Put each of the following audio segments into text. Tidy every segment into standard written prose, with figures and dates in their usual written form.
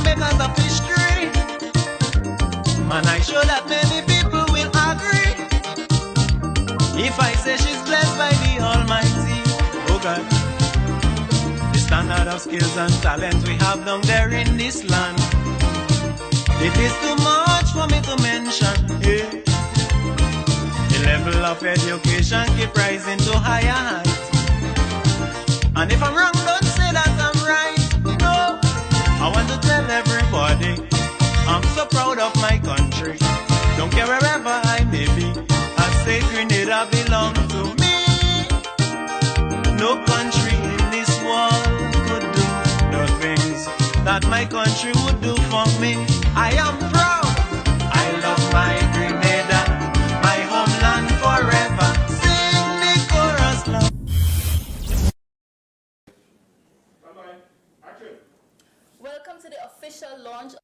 makers of history. Man, I sure that many people will agree. If I say she's blessed by the Almighty, oh God. The standard of skills and talent we have down there in this land, it is too much for me to mention, yeah. The level of education keep rising to higher heights. And if I'm wrong, don't say that I'm right. No, I want to tell everybody I'm so proud of my country. Don't care wherever I may be, I say Grenada belong to me. No country in this world could do the things that my country would do for me. I am proud, I love my Grenada, my homeland forever. Sing the chorus loud. Welcome to the official launch of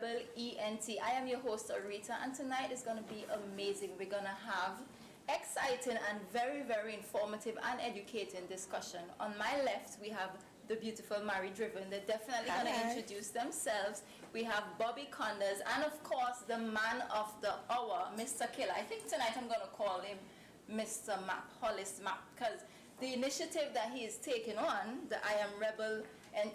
Am Rebel Ent. I am your host, Arita, and tonight is going to be amazing. We're going to have exciting and very, very informative and educating discussion. On my left, we have the beautiful Mary Driven. They're definitely going to introduce themselves. We have Bobby Condors, and of course, the man of the hour, Mr. Killer. I think tonight I'm going to call him Mr. Map, Hollis Map, because the initiative that he is taking on, the I Am Rebel Ent,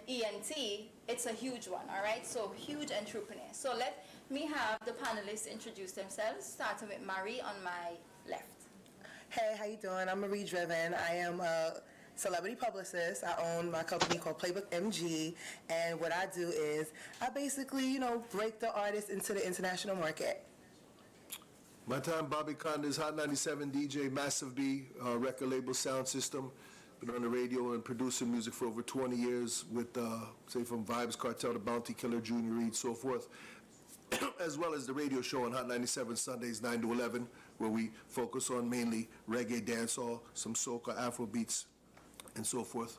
it's a huge one, all right? So, huge entrepreneur. So, let me have the panelists introduce themselves, starting with Marie on my left. Hey, how you doing? I'm Marie Driven. I am a celebrity publicist. I own my company called Playbook MG, and what I do is I basically, break the artists into the international market. My time, Bobby Condors, Hot 97 DJ, Massive B, record label, sound system. Been on the radio and producing music for over 20 years with, say, from Vibes Cartel to Bounty Killer, Junior Reed, so forth. As well as the radio show on Hot 97 Sundays, 9 to 11, where we focus on mainly reggae, dancehall, some soca, Afro beats, and so forth.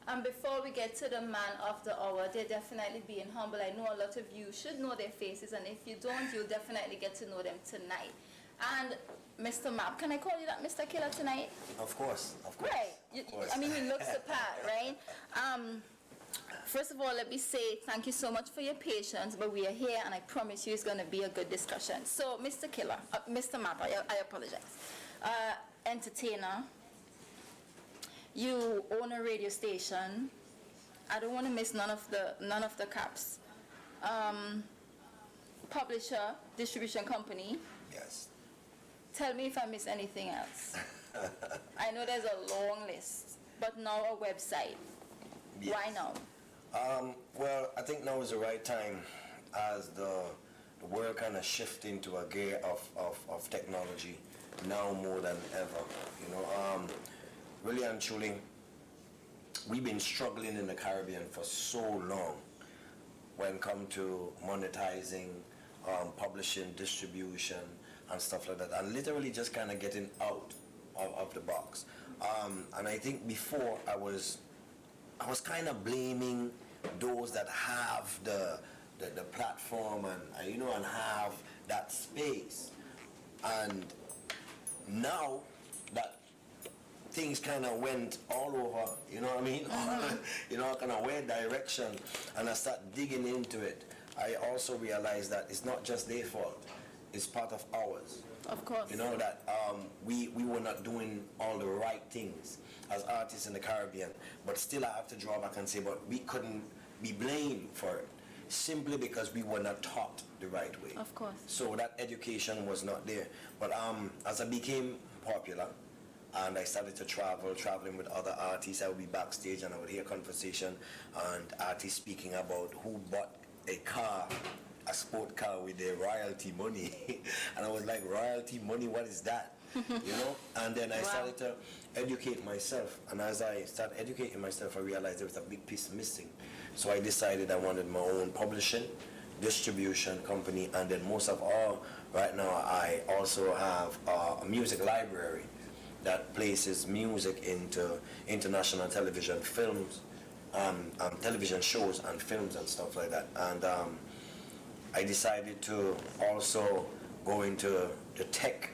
And before we get to the man of the hour, they're definitely being humble. I know a lot of you should know their faces, and if you don't, you'll definitely get to know them tonight. And Mr. Map, can I call you that Mr. Killer tonight? Of course. Right. Of course. I mean, he looks the part, right? First of all, let me say thank you so much for your patience, but we are here, and I promise you it's going to be a good discussion. So, Mr. Killer, Mr. Map, I apologize. Entertainer, you own a radio station. I don't want to miss none of the caps. Publisher, distribution company. Yes. Tell me if I miss anything else. I know there's a long list, but now a website. Yes. Why now? Well, I think now is the right time as the world kind of shifting to a gear of technology now more than ever. Really and truly, we've been struggling in the Caribbean for so long when it comes to monetizing, publishing, distribution, and stuff like that, and literally just kind of getting out of the box. And I think before I was kind of blaming those that have the platform and and have that space. And now that things kind of went all over, you know what I mean? Kind of weird direction, and I start digging into it. I also realized that it's not just their fault. It's part of ours. Of course. That we were not doing all the right things as artists in the Caribbean, but still I have to draw back and say, but we couldn't be blamed for it, simply because we were not taught the right way. Of course. So that education was not there. But as I became popular, and I started to traveling with other artists, I would be backstage and I would hear conversation and artists speaking about who bought a car, a sport car with their royalty money. And I was like, royalty money, what is that? And then I started to educate myself. And as I started educating myself, I realized there was a big piece missing. So I decided I wanted my own publishing, distribution company, and then most of all, right now I also have a music library that places music into international television films, television shows and films and stuff like that. And I decided to also go into the tech,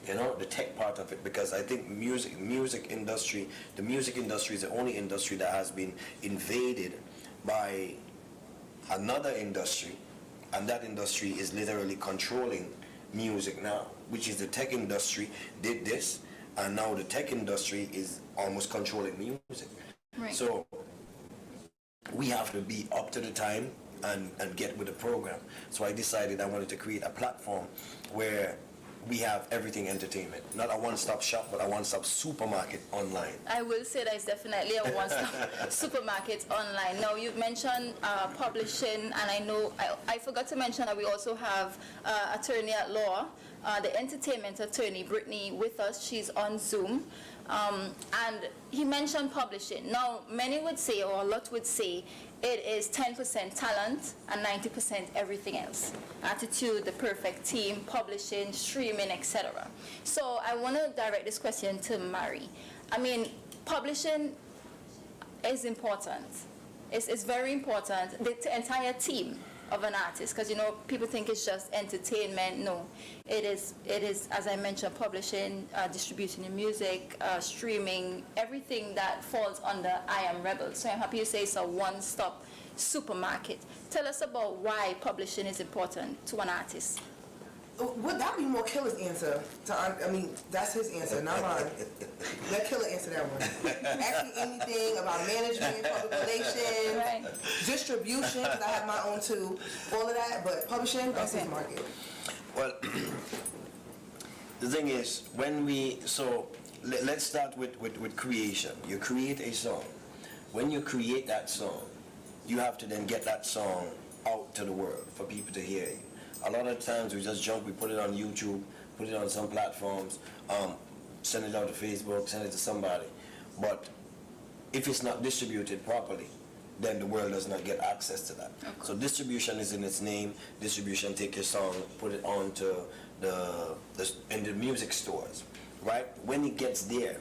the tech part of it, because I think the music industry is the only industry that has been invaded by another industry, and that industry is literally controlling music now, which is the tech industry did this, and now the tech industry is almost controlling music. Right. So we have to be up to the time and get with the program. So I decided I wanted to create a platform where we have everything entertainment. Not a one-stop shop, but a one-stop supermarket online. I will say that it's definitely a one-stop supermarket online. Now, you've mentioned publishing, and I know I forgot to mention that we also have attorney at law, the entertainment attorney, Brittany, with us. She's on Zoom. And he mentioned publishing. Now, many would say, or a lot would say, it is 10% talent and 90% everything else. Attitude, the perfect team, publishing, streaming, etc. So I want to direct this question to Mary. I mean, publishing is important. It's very important. The entire team of an artist, because people think it's just entertainment. No, it is, as I mentioned, publishing, distributing the music, streaming, everything that falls under I Am Rebel. So I'm happy you say it's a one-stop supermarket. Tell us about why publishing is important to an artist. Would that be more Killer's answer? I mean, that's his answer, not mine. Let Killer answer that one. Ask me anything about management, public relations, Right. distribution, because I have my own too, all of that, but publishing, that's his market. Well, the thing is, let's start with creation. You create a song. When you create that song, you have to then get that song out to the world for people to hear you. A lot of times we just jump, we put it on YouTube, put it on some platforms, send it out to Facebook, send it to somebody. But if it's not distributed properly, then the world does not get access to that. Okay. So distribution is in its name. Distribution, take your song, put it onto in the music stores, right? When it gets there,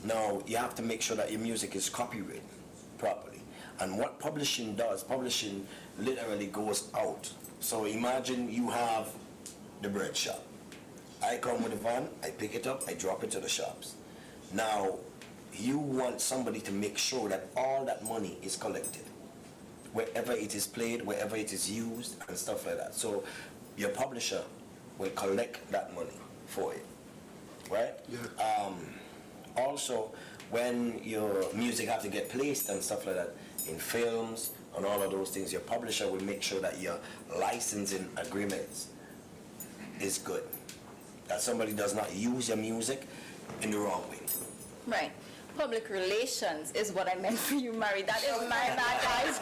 now you have to make sure that your music is copyrighted properly. And what publishing does, publishing literally goes out. So imagine you have the bread shop. I come with a van, I pick it up, I drop it to the shops. Now, you want somebody to make sure that all that money is collected, wherever it is played, wherever it is used, and stuff like that. So your publisher will collect that money for you, right? Yeah. Also, when your music have to get placed and stuff like that, in films, and all of those things, your publisher will make sure that your licensing agreements is good. That somebody does not use your music in the wrong way. Right. Public relations is what I meant for you, Mary. That is my bad, guys.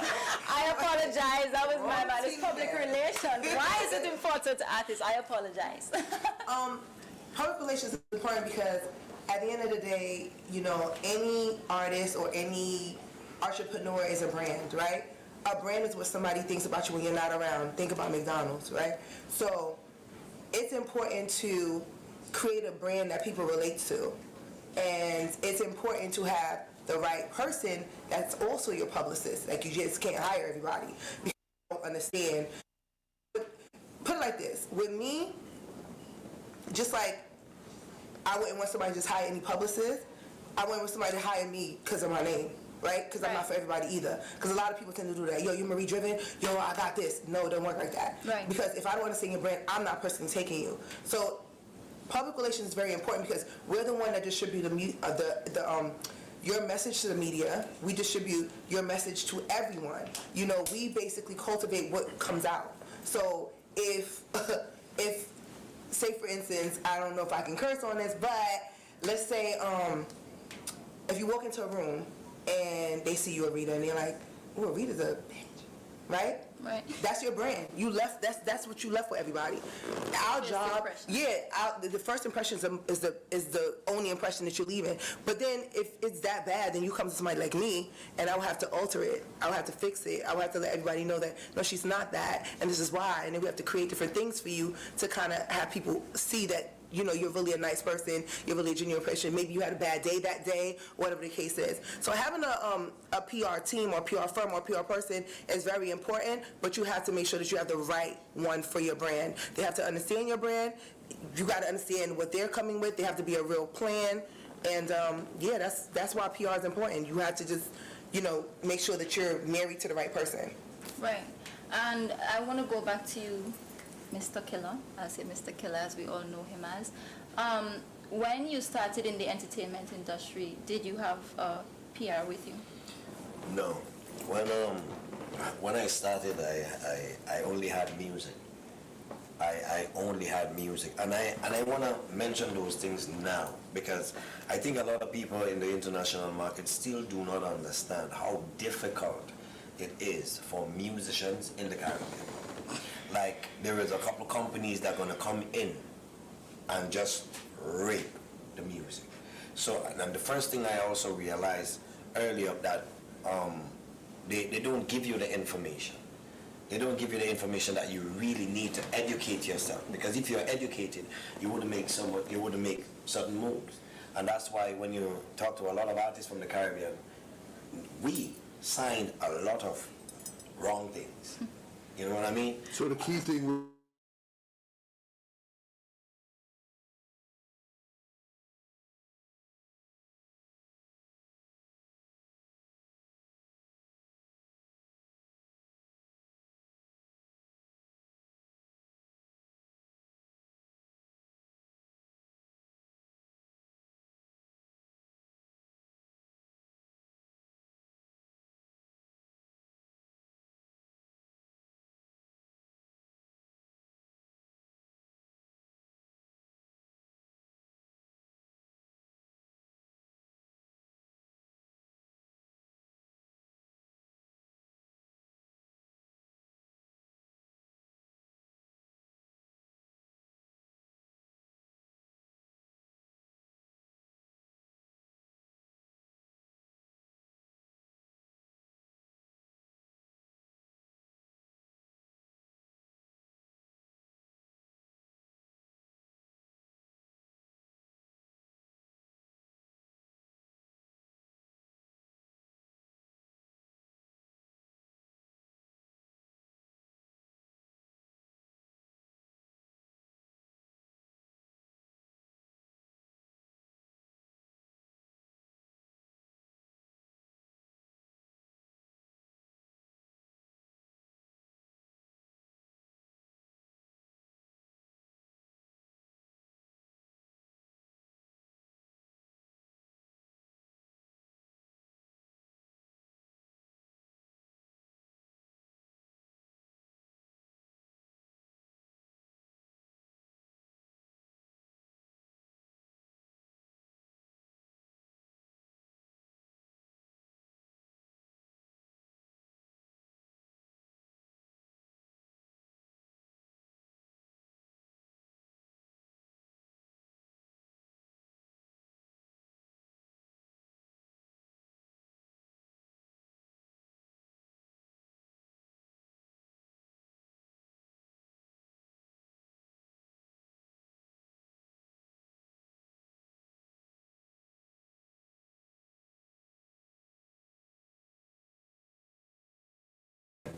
I apologize. That was my bad. It's public relations. Why is it important to artists? I apologize. Public relations is important because at the end of the day, any artist or any entrepreneur is a brand, right? A brand is what somebody thinks about you when you're not around. Think about McDonald's, right? So it's important to create a brand that people relate to. And it's important to have the right person that's also your publicist. Like, you just can't hire everybody because you don't understand. Put it like this. With me, just like I wouldn't want somebody to just hire any publicist, I wouldn't want somebody to hire me because of my name. Right? Because I'm not for everybody either. Because a lot of people tend to do that. Yo, you're Marie Driven. Yo, I got this. No, it doesn't work like that. Right. Because if I don't understand your brand, I'm not personally taking you. So public relations is very important because we're the one that distribute your message to the media. We distribute your message to everyone. We basically cultivate what comes out. So if say for instance, I don't know if I can curse on this, but let's say if you walk into a room and they see you, Arita, and they're like, "Oh, Arita's a bitch," right? Right. That's your brand. You left. That's what you left for everybody. Our job, the first impression is the only impression that you're leaving. But then if it's that bad, then you come to somebody like me, and I will have to alter it. I will have to fix it. I will have to let everybody know that no, she's not that, and this is why. And then we have to create different things for you to kind of have people see that. You're really a nice person, you're really a genuine person. Maybe you had a bad day that day, whatever the case is. So having a PR team or PR firm or PR person is very important, but you have to make sure that you have the right one for your brand. They have to understand your brand. You got to understand what they're coming with. They have to be a real plan. And that's why PR is important. You have to just, make sure that you're married to the right person. Right. And I want to go back to you, Mr. Killer. I'll say Mr. Killer as we all know him as. When you started in the entertainment industry, did you have a PR with you? No. When I started, I only had music. I only had music, and I want to mention those things now because I think a lot of people in the international market still do not understand how difficult it is for musicians in the Caribbean. Like, there is a couple companies that are going to come in and just rape the music. So, and the first thing I also realized earlier that they don't give you the information. They don't give you the information that you really need to educate yourself. Because if you're educated, you wouldn't make certain moves. And that's why when you talk to a lot of artists from the Caribbean, we signed a lot of wrong things. You know what I mean? So the key thing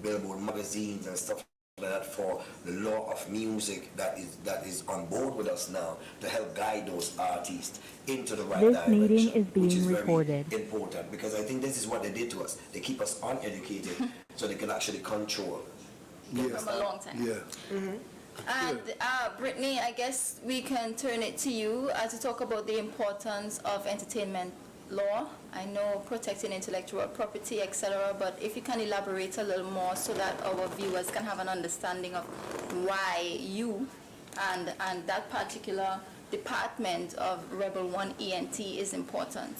Billboard magazines and stuff like that for the law of music that is on board with us now to help guide those artists into the right direction. This meeting is which being is recorded. Very important because I think this is what they did to us. They keep us uneducated so they can actually control. From a long time. Yeah. And Brittany, I guess we can turn it to you to talk about the importance of entertainment law. I know protecting intellectual property, etc., but if you can elaborate a little more so that our viewers can have an understanding of why you and that particular department of Rebel One ENT is important.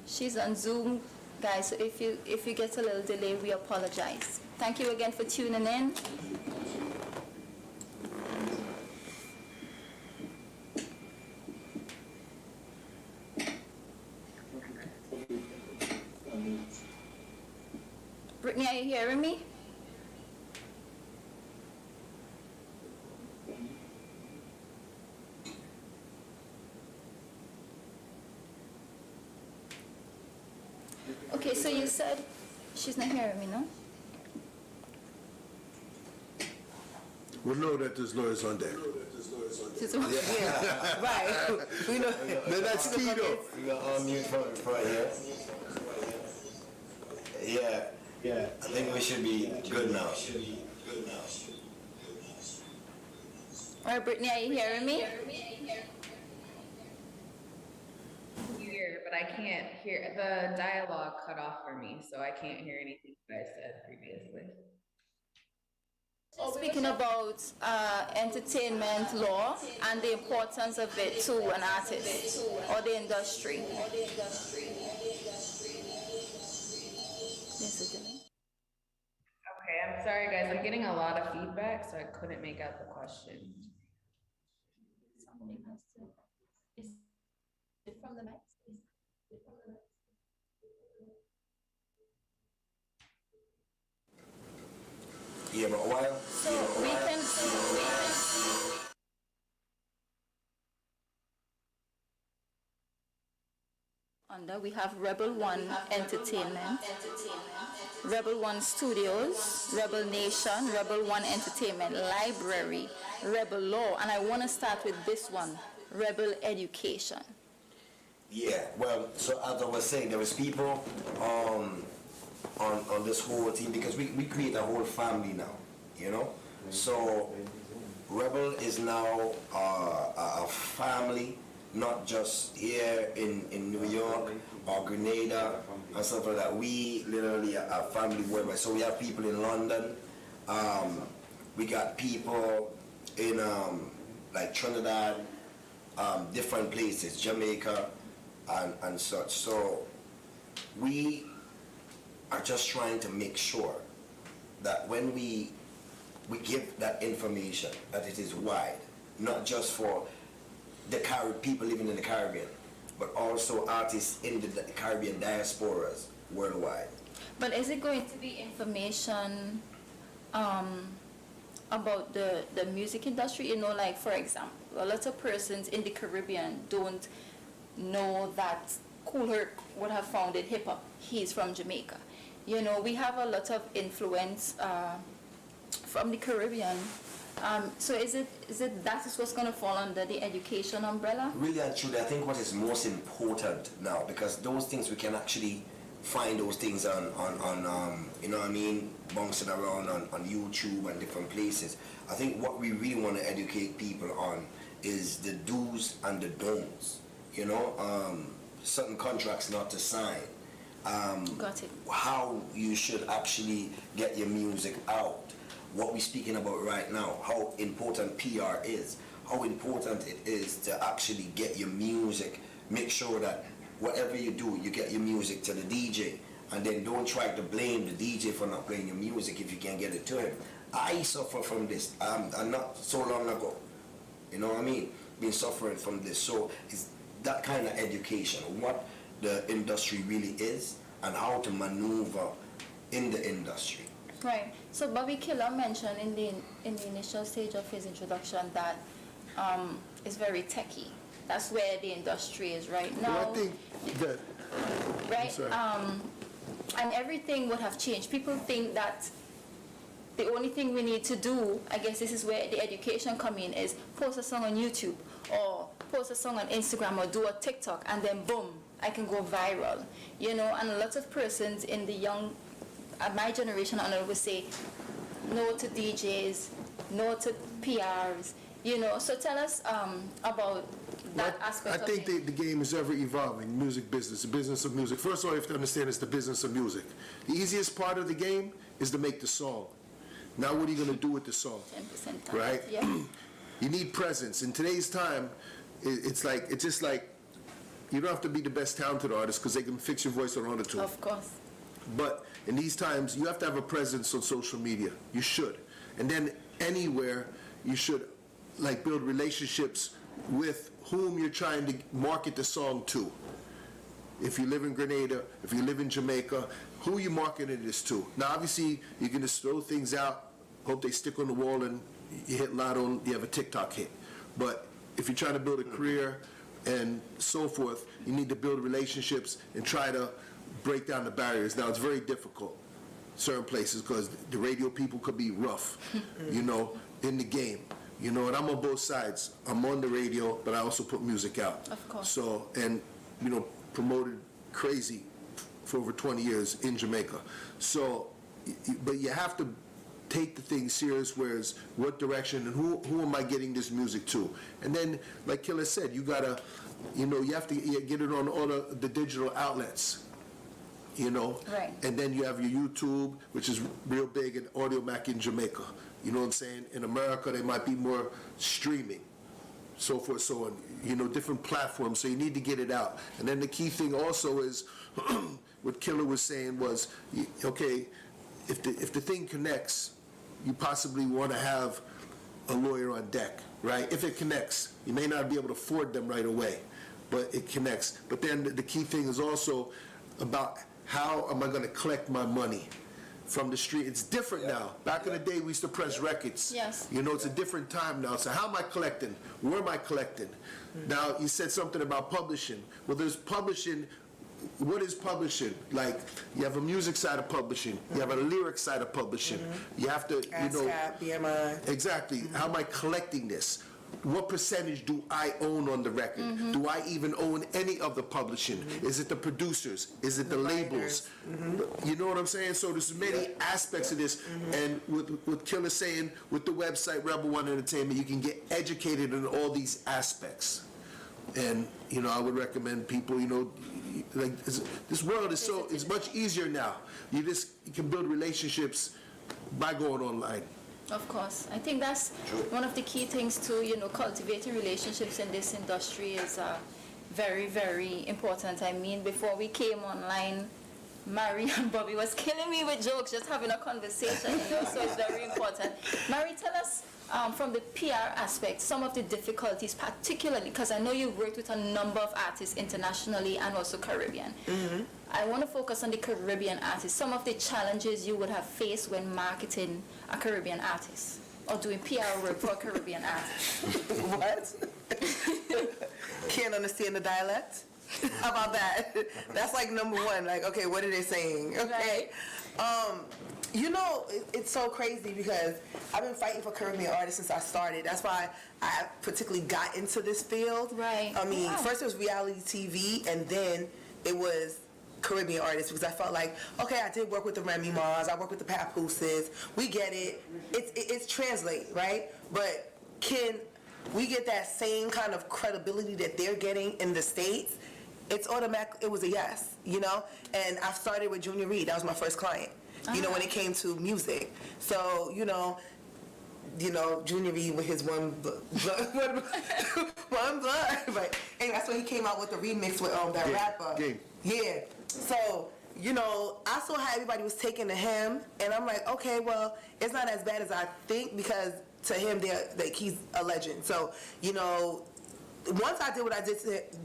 She's on Zoom, guys, so if you get a little delay, we apologize. Thank you again for tuning in. Brittany, are you hearing me? Okay, so you said she's not hearing me, no? We'll know that there's lawyers on deck. Yeah, right. We know. Then that's key though. You got on mute for here. Yeah. I think we should be good now. All right, Brittany, are you hearing me? Here, but I can't hear, the dialogue cut off for me, so I can't hear anything you guys said previously. Speaking about entertainment law and the importance of it to an artist or the industry. Okay, I'm sorry guys, I'm getting a lot of feedback, so I couldn't make out the question. From the mic? Yeah, but while. So we can under we have Rebel One Entertainment, Rebel One Studios, Rebel Nation, Rebel One Entertainment Library, Rebel Law, and I want to start with this one, Rebel Education. Yeah, well, so as I was saying, there was people on this whole team because we create a whole family now, you know. So Rebel is now a family, not just here in New York or Grenada and stuff like that. We literally are a family worldwide. So we have people in London. We got people in like Trinidad, different places, Jamaica. And such. So we are just trying to make sure that when we give that information, that it is wide, not just for the people living in the Caribbean, but also artists in the Caribbean diasporas worldwide. But is it going to be information about the music industry? You know, like for example, a lot of persons in the Caribbean don't know that Kool Herc would have founded hip hop. He's from Jamaica. You know, we have a lot of influence from the Caribbean. So is it that is what's going to fall under the education umbrella? Really and truly, I think what is most important now, because those things we can actually find those things on you know what I mean, bouncing around on YouTube and different places. I think what we really want to educate people on is the do's and the don'ts. You know, certain contracts not to sign. Got it. How you should actually get your music out. What we're speaking about right now, how important PR is, how important it is to actually get your music. Make sure that whatever you do, you get your music to the DJ. And then don't try to blame the DJ for not playing your music if you can't get it to him. I suffer from this, and not so long ago. You know what I mean? Been suffering from this. So it's that kind of education, what the industry really is and how to maneuver in the industry. Right. So Bobby Killer mentioned in the initial stage of his introduction that it's very techy. That's where the industry is right now. Well, I think that, right? And everything would have changed. People think that the only thing we need to do, I guess this is where the education come in, is post a song on YouTube or post a song on Instagram or do a TikTok, and then boom, I can go viral. You know, and a lot of persons in the young, my generation, and I would say, no to DJs, no to PRs, you know. So tell us about that aspect I think the game is ever evolving. Music business, the business of music. First of all, you have to understand it's the business of music. The easiest part of the game is to make the song. Now what are you going to do with the song? 10% time. Right? Yeah. You need presence. In today's time, it's just like, you don't have to be the best talented artist because they can fix your voice on autotune. Of course. But in these times, you have to have a presence on social media. You should. And then anywhere, you should like build relationships with whom you're trying to market the song to. If you live in Grenada, if you live in Jamaica, who you marketing this to? Now, obviously, you're going to throw things out, hope they stick on the wall, and you hit lotto, you have a TikTok hit. But if you're trying to build a career and so forth, you need to build relationships and try to break down the barriers. Now, it's very difficult, certain places, because the radio people could be rough, you know. in the game. You know, and I'm on both sides. I'm on the radio, but I also put music out. Of course. So, and, you know, promoted crazy for over 20 years in Jamaica. So, but you have to take the thing serious, whereas what direction and who am I getting this music to? And then, like Killer said, you gotta, you know, you have to get it on all the digital outlets. You know? Right. And then you have your YouTube, which is real big, and Audio Mac in Jamaica. You know what I'm saying? In America, they might be more streaming, so forth, so on. You know, different platforms, so you need to get it out. And then the key thing also is, what Killer was saying was, okay, if the thing connects, you possibly want to have a lawyer on deck, right? If it connects, you may not be able to afford them right away, but it connects. But then the key thing is also about how am I going to collect my money from the street. It's different now. Back in the day, we used to press records. Yes. You know, it's a different time now. So how am I collecting? Where am I collecting? Now, you said something about publishing. Well, there's publishing. What is publishing? Like, you have a music side of publishing. You have a lyric side of publishing. You have to, you know. ASCAP, BMI. Exactly. How am I collecting this? What percentage do I own on the record? Do I even own any of the publishing? Is it the producers? Is it the labels? You know what I'm saying? So there's many aspects of this. And with Killer saying, with the website Rebel One Entertainment, you can get educated in all these aspects. And, you know, I would recommend people, you know, like, this world is so, it's much easier now. You can build relationships by going online. Of course. I think that's one of the key things to, you know, cultivating relationships in this industry is very, very important. I mean, before we came online, Mary and Bobby was killing me with jokes, just having a conversation, you know, so it's very important. Mary, tell us from the PR aspect, some of the difficulties, particularly, because I know you've worked with a number of artists internationally and also Caribbean. I want to focus on the Caribbean artists, some of the challenges you would have faced when marketing a Caribbean artist or doing PR work for a Caribbean artist. What? Can't understand the dialect? How about that? That's like number one. Like, okay, what are they saying? Okay. You know, it's so crazy because I've been fighting for Caribbean artists since I started. That's why I particularly got into this field. Right. I mean, first it was reality TV, and then it was Caribbean artists, because I felt like, okay, I did work with the Remy Mars, I work with the Papooses, we get it, it's translate, right? But can we get that same kind of credibility that they're getting in the States? It's automatic. It was a yes, you know? And I started with Junior Reid. That was my first client, you know, when it came to music. So, you know, Junior Reid with his one blood. But anyway, that's when he came out with the remix with that rapper. Game. Yeah. So, you know, I saw how everybody was taking to him, and I'm like, okay, well, it's not as bad as I think, because to him, he's a legend. So, you know, once I did what I did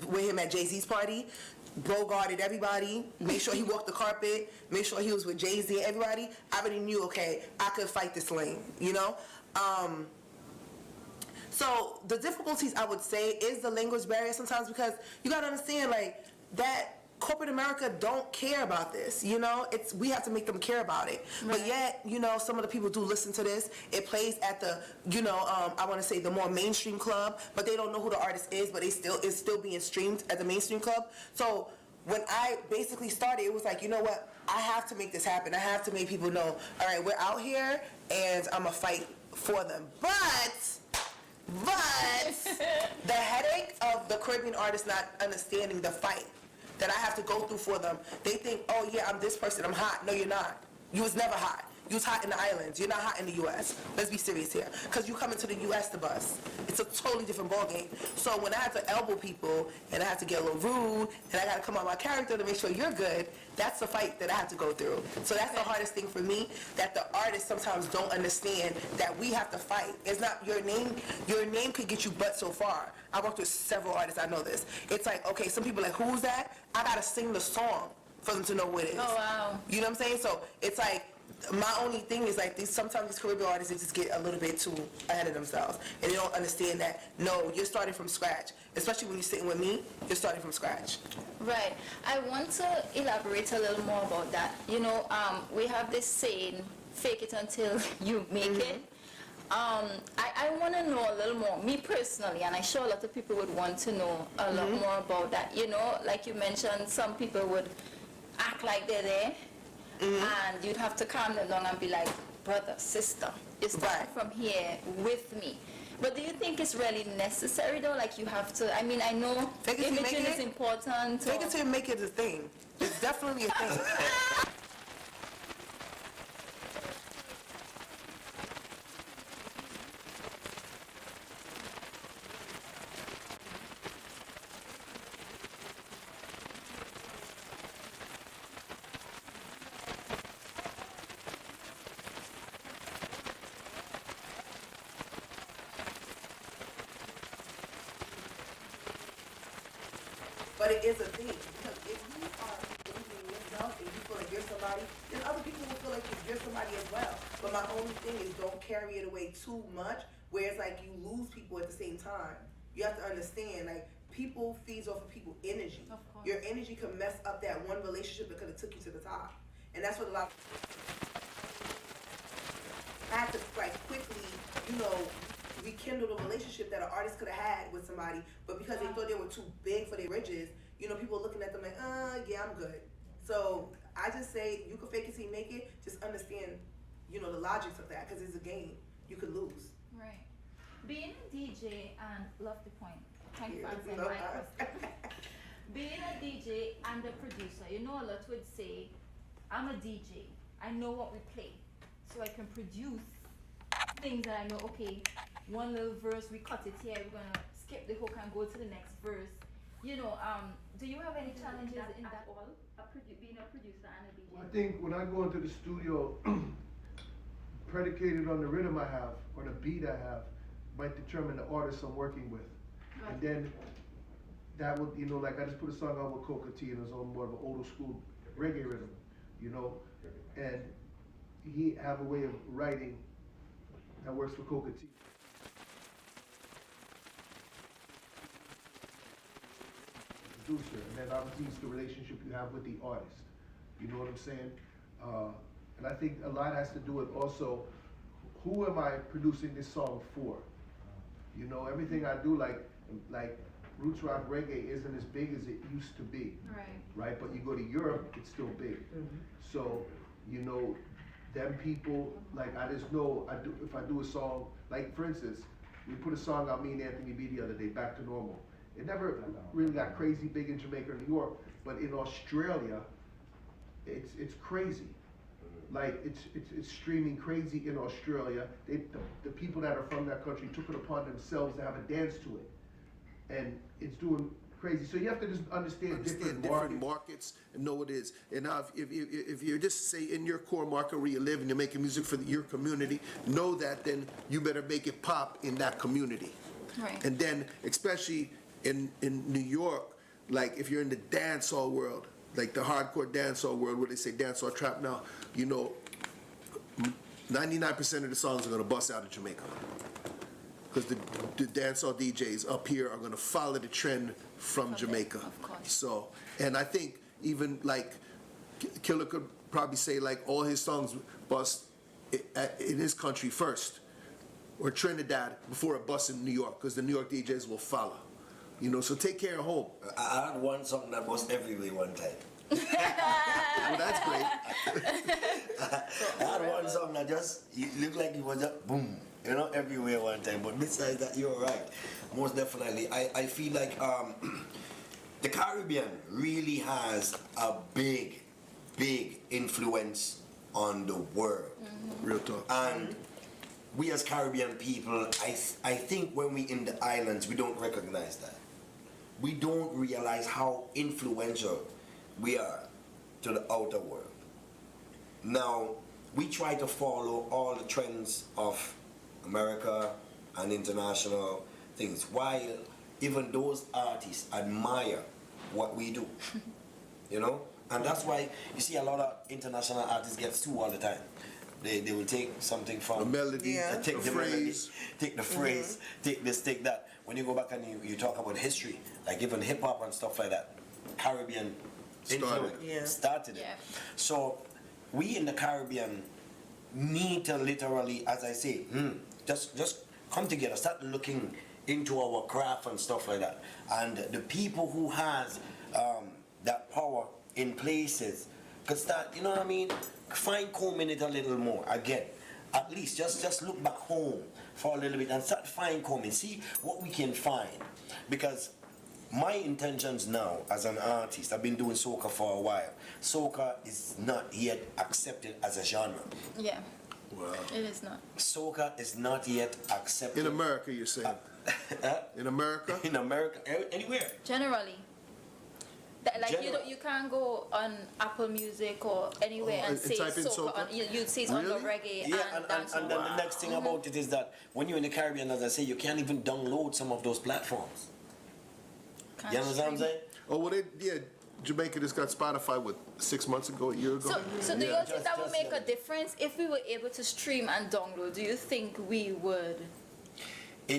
with him at Jay-Z's party, bogarted everybody, made sure he walked the carpet, made sure he was with Jay-Z and everybody, I already knew, okay, I could fight this lane, you know? So the difficulties, I would say, is the language barrier sometimes, because you got to understand, like, that corporate America don't care about this, you know? We have to make them care about it. Right. But yet, you know, some of the people do listen to this. It plays at the, you know, I want to say the more mainstream club, but they don't know who the artist is, but it's still being streamed at the mainstream club. So when I basically started, it was like, you know what? I have to make this happen. I have to make people know, all right, we're out here, and I'm going to fight for them. But the headache of the Caribbean artist not understanding the fight that I have to go through for them. They think, oh yeah, I'm this person, I'm hot. No, you're not. You was never hot. You was hot in the islands. You're not hot in the U.S. Let's be serious here. Because you come into the U.S. to bust. It's a totally different ballgame. So when I have to elbow people, and I have to get a little rude, and I got to come out my character to make sure you're good, that's the fight that I have to go through. So that's the hardest thing for me, that the artists sometimes don't understand that we have to fight. It's not your name. Your name could get you but so far. I worked with several artists, I know this. It's like, okay, some people are like, who's that? I got to sing the song for them to know who it is. Oh, wow. You know what I'm saying? So it's like, my only thing is like sometimes these Caribbean artists, they just get a little bit too ahead of themselves, and they don't understand that, no, you're starting from scratch. Especially when you're sitting with me, you're starting from scratch. Right. I want to elaborate a little more about that. You know, we have this saying, fake it until you make it. I want to know a little more, me personally, and I'm sure a lot of people would want to know a lot more about that. You know, like you mentioned, some people would act like they're there, and you'd have to calm them down and be like, brother, sister, you start from here with me. But do you think it's really necessary though? Like you have to, I mean, I know Fake it till you make imaging is it. important. Take it till you make it a thing. It's definitely a thing. But it is a thing, because if you are believing in yourself and you feel like you're somebody, then other people will feel like you're somebody as well. But my only thing is don't carry it away too much, where it's like you lose people at the same time. You have to understand, like, people feeds off of people's energy. Of course. Your energy can mess up that one relationship that could have took you to the top. And that's what a lot of had to, like, quickly, you know, rekindle the relationship that an artist could have had with somebody, but because they thought they were too big for their bridges, you know, people looking at them like, yeah, I'm good. So I just say, you can fake it till you make it. Just understand, you know, the logics of that, because it's a game. You could lose. Right. Being a DJ and love the point. Thank you for Yeah, answering no my problem. question. Being a DJ and a producer, you know, a lot would say, I'm a DJ. I know what we play, so I can produce things that I know. Okay, one little verse, we cut it here. We're gonna skip the hook and go to the next verse. You know, do you have any challenges in that at all? Being a producer and a DJ. I think when I go into the studio, predicated on the rhythm I have or the beat I have, might determine the artist I'm working with. And then that would, you know, like I just put a song out with Coca T and it's on more of an old school reggae rhythm, you know, and he have a way of writing that works for Coca T. Producer, and then obviously it's the relationship you have with the artist. You know what I'm saying? And I think a lot has to do with also, who am I producing this song for? You know, everything I do, like roots rock reggae isn't as big as it used to be. Right. Right? But you go to Europe, it's still big. So, you know, them people, like I just know, if I do a song, like for instance, we put a song out, me and Anthony B the other day, Back to Normal. It never really got crazy big in Jamaica or New York, but in Australia, it's crazy. Like it's streaming crazy in Australia. The people that are from that country took it upon themselves to have a dance to it, and it's doing crazy. So you have to just understand different markets and know what it is. And now if you're just say in your core market where you live and you're making music for your community, know that then you better make it pop in that community. Right. And then especially in New York, like if you're in the dancehall world, like the hardcore dancehall world where they say dancehall trap now, you know, 99% of the songs are gonna bust out of Jamaica. Because the dancehall DJs up here are gonna follow the trend from Jamaica. Of course. So, and I think even like Killer could probably say like all his songs bust in his country first, or Trinidad before it busts in New York, because the New York DJs will follow. You know, so take care of home. I had one song that was everywhere one time. Well, that's great. I had one song that just, it looked like it was just boom, you know, everywhere one time. But besides that, you're right. Most definitely. I feel like the Caribbean really has a big influence on the world. Real talk. And we as Caribbean people, I think when we in the islands, we don't recognize that. We don't realize how influential we are to the outer world. Now, we try to follow all the trends of America and international things, while even those artists admire what we do, you know? And that's why you see a lot of international artists get sued all the time. They will take something from The melody, take the phrase. take the phrase, take this, take that. When you go back and you talk about history, like even hip hop and stuff like that, Caribbean started it. Yeah. So we in the Caribbean need to literally, as I say, just come together, start looking into our craft and stuff like that. And the people who has that power in places could start, you know what I mean, fine combing it a little more. Again, at least just look back home for a little bit and start fine combing, see what we can find. Because my intentions now as an artist, I've been doing soca for a while. Soca is not yet accepted as a genre. Yeah, Wow. it is not. Soca is not yet accepted. In America, you're saying? In America? In America, anywhere. Generally. Like General. you can't go on Apple Music or anywhere and and say type in soca. soca? You'd see it's under Really? reggae Yeah, and and dancehall. then the next thing about it is that when you're in the Caribbean, as I say, you can't even download some of those platforms. Can't You understand what I'm stream. saying? Oh, well, Jamaica just got Spotify, 6 months ago, a year ago? So do you Yeah. think that would Just make a difference if we were able to stream and download? Do you think we would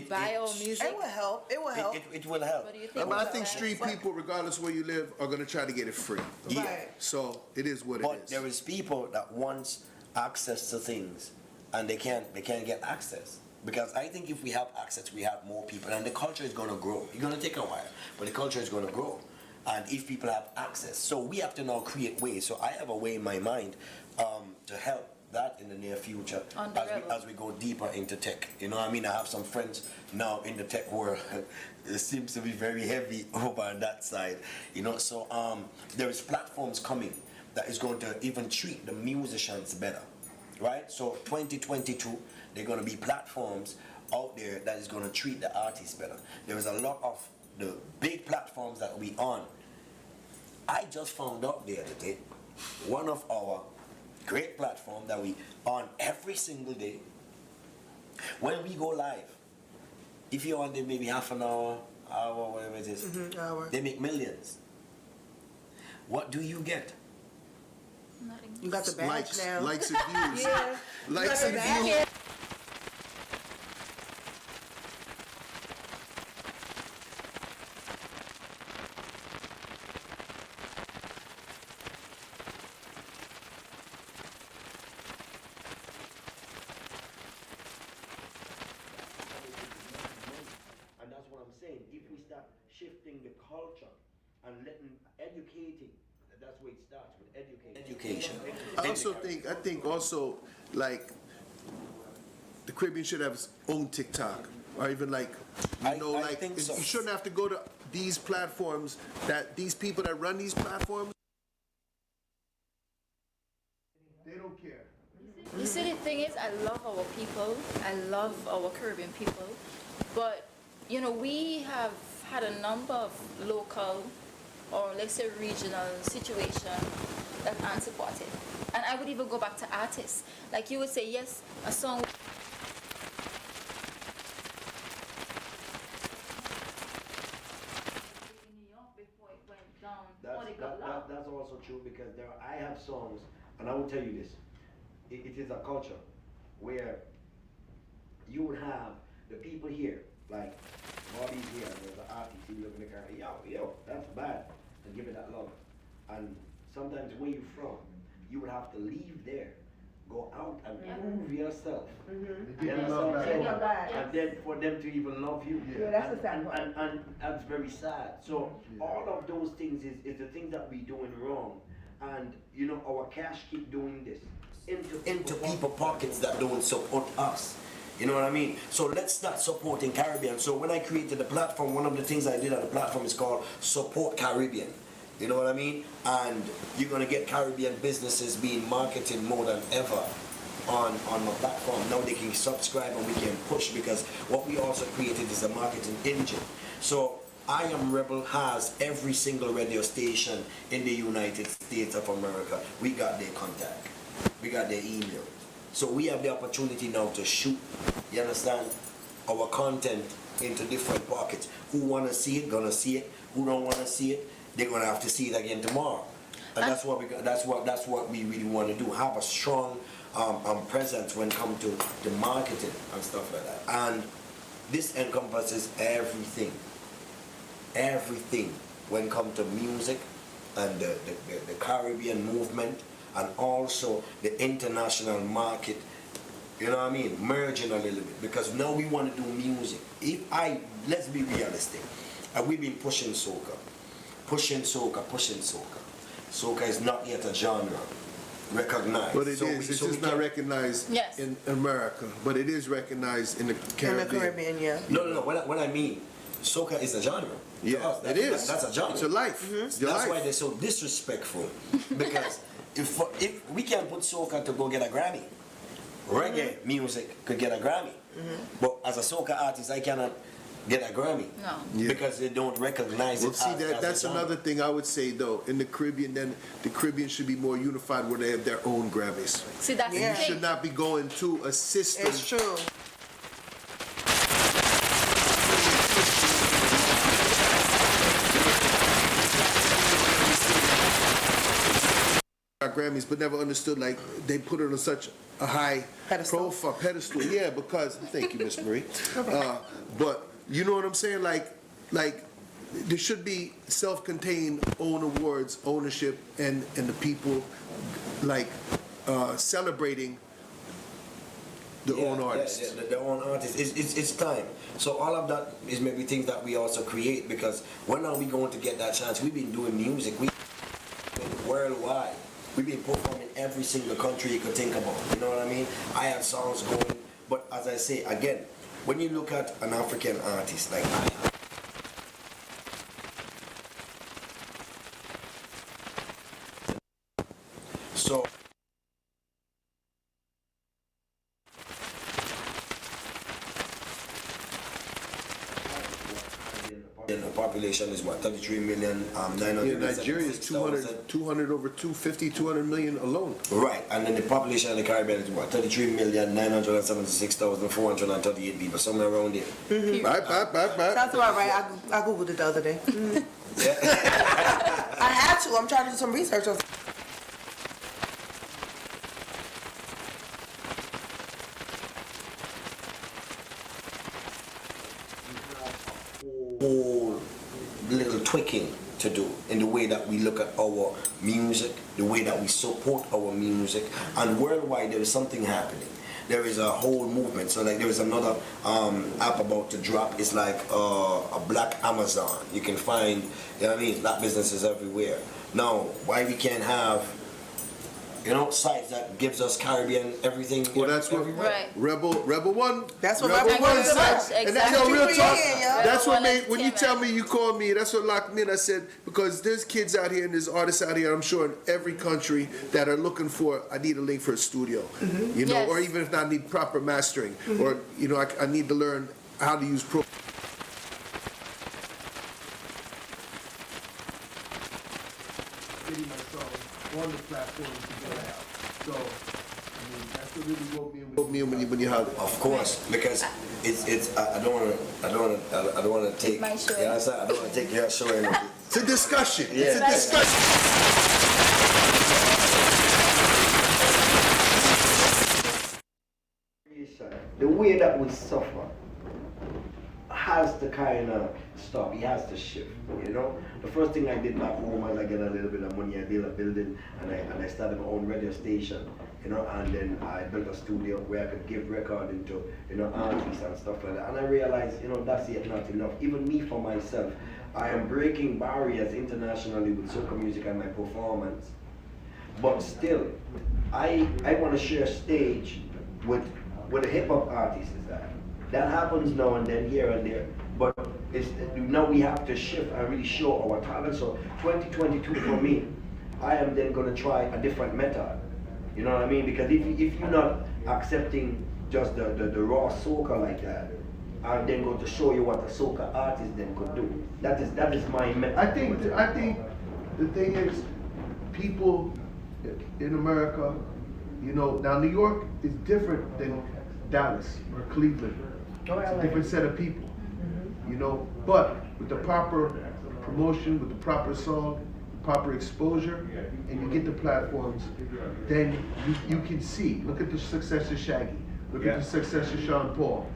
buy our music? It will help. It will help. It will help. What do you think? But I about think that? street people, regardless where you live, are going to try to get it free. Yeah. Right. So it is what it But is. there is people that wants access to things and they can't get access. Because I think if we have access, we have more people and the culture is going to grow. It's going to take a while, but the culture is going to grow. And if people have access, so we have to now create ways. So I have a way in my mind to help that in the near future On the Rebel. as we go deeper into tech. You know what I mean? I have some friends now in the tech world. It seems to be very heavy over on that side. You know, so there is platforms coming that is going to even treat the musicians better. Right? So 2022, there are going to be platforms out there that is going to treat the artists better. There is a lot of the big platforms that we on. I just found out the other day, one of our great platform that we on every single day. When we go live, if you're on there maybe half an hour, whatever it is, Hour. they make millions. What do you get? Nothing. You got the badge likes, now. likes and views. Yeah. Likes You and got the views. badge. And that's what I'm saying. If we start shifting the culture and educating, that's where it starts with education. I think also, like, the Caribbean should have its own TikTok, or even like, I think so. you shouldn't have to go to these platforms, that these people that run these platforms, they don't care. You see, the thing is, I love our people. I love our Caribbean people. But, you know, we have had a number of local or let's say regional situations that aren't supported. And I would even go back to artists. Like you would say, yes, a song. In New York before it went down, or they got loud. That's also true because I have songs, and I will tell you this, it is a culture where you would have the people here, like Bobby's here, there's an artist, you look in the car, yo, that's bad, and give it that love. And sometimes where you're from, you would have to leave there, go out and prove yourself. You understand what I'm saying? And then for them to even love you. Yeah, that's the sad part. And that's very sad. So all of those things is the things that we're doing wrong. And you know, our cash keep doing this into people pockets that don't support us. You know what I mean? So let's start supporting Caribbean. So when I created the platform, one of the things I did on the platform is called Support Caribbean. You know what I mean? And you're gonna get Caribbean businesses being marketed more than ever on the platform. Now they can subscribe and we can push, because what we also created is a marketing engine. So I Am Rebel has every single radio station in the United States of America. We got their contact. We got their email. So we have the opportunity now to shoot, you understand, our content into different pockets. Who wanna see it, gonna see it. Who don't wanna see it, they're gonna have to see it again tomorrow. And that's what we really want to do. Have a strong presence when it comes to the marketing and stuff like that. And this encompasses everything. Everything when it comes to music and the Caribbean movement, and also the international market You know what I mean? Merging a little bit because now we want to do music. Let's be realistic. And we've been pushing soca. Pushing soca. Soca is not yet a genre recognized. But it is. It's just not recognized Yes. in America, but it is recognized in the Caribbean. In the Caribbean, yeah. No. What I mean, soca is a genre. To Yeah, us, it is. That's a genre. It's a life. It's your That's life. why they're so disrespectful. Because if we can put soca to go get a Grammy, reggae music could get a Grammy. But as a soca artist, I cannot get a Grammy. No. Yeah. Because they don't recognize Well, it see, as that's a genre. another thing I would say, though. In the Caribbean, then the Caribbean should be more unified where they have their own Grammys. See, that's Yeah. the You thing. should not be going to a system. It's true. Our Grammys, but never understood, like, they put it on such a high Pedestal. profile pedestal. Yeah, because, thank you, Miss Marie. But you know what I'm saying? Like, there should be self-contained own awards, ownership, and the people, like, celebrating their own artists. Yeah, their own artists. It's time. So all of that is maybe things that we also create because when are we going to get that chance? We've been doing music. We've been worldwide. We've been performing every single country you could think about. You know what I mean? I have songs going. But as I say, again, when you look at an African artist like I am, so the population is what, 33 million, 900. Yeah, Nigeria is 200 over 250, 200 million alone. Right, and then the population of the Caribbean is what, 33,976,438 people, somewhere around there. Bye. That's about right. I Googled it the other day. I had to. I'm trying to do some research on. Whole little tweaking to do in the way that we look at our music, the way that we support our music, and worldwide there is something happening. There is a whole movement. So like there is another app about to drop. It's like a black Amazon. You can find, you know what I mean, black businesses everywhere. Now, why we can't have, you know, sites that gives us Caribbean everything. Well, that's what Right. Rebel One. That's what Rebel Rebel One One said. is. And that's Exactly. your real talk. Yeah, yeah. That's what Rebel One made, when you tell Entertainment. me, you called me, that's what locked me in. I said, because there's kids out here and there's artists out here, I'm sure in every country, that are looking for, I need a link for a studio. You know, Yes. or even if I need proper mastering, or, you know, I need to learn how to use pro. Getting my songs on the platform to get it out. So, I mean, that's what really woke me in when you have it. Of course, because it's I don't want to take. My show. Yeah, I don't want to take your show energy. It's a discussion. Yeah. It's a discussion. The way that we suffer has to kind of stop. It has to shift. You know, the first thing I did back home was I get a little bit of money. I built a building and I started my own radio station. You know, and then I built a studio where I could give recording to, you know, artists and stuff like that. And I realized, you know, that's yet not enough. Even me for myself, I am breaking barriers internationally with soca music and my performance. But still, I want to share stage with the hip hop artists. That happens now and then, here and there. But it's now we have to shift and really show our talent. So 2022 for me, I am then going to try a different method. You know what I mean? Because if you're not accepting just the raw soca like that, I'm then going to show you what a soca artist then could do. That is my method. I think the thing is, people in America, you know, now New York is different than Dallas or Cleveland. It's a different set of people, you know. But with the proper promotion, with the proper song, the proper exposure, and you get the platforms, then you can see. Look at the success of Shaggy. Look at the success of Sean Paul.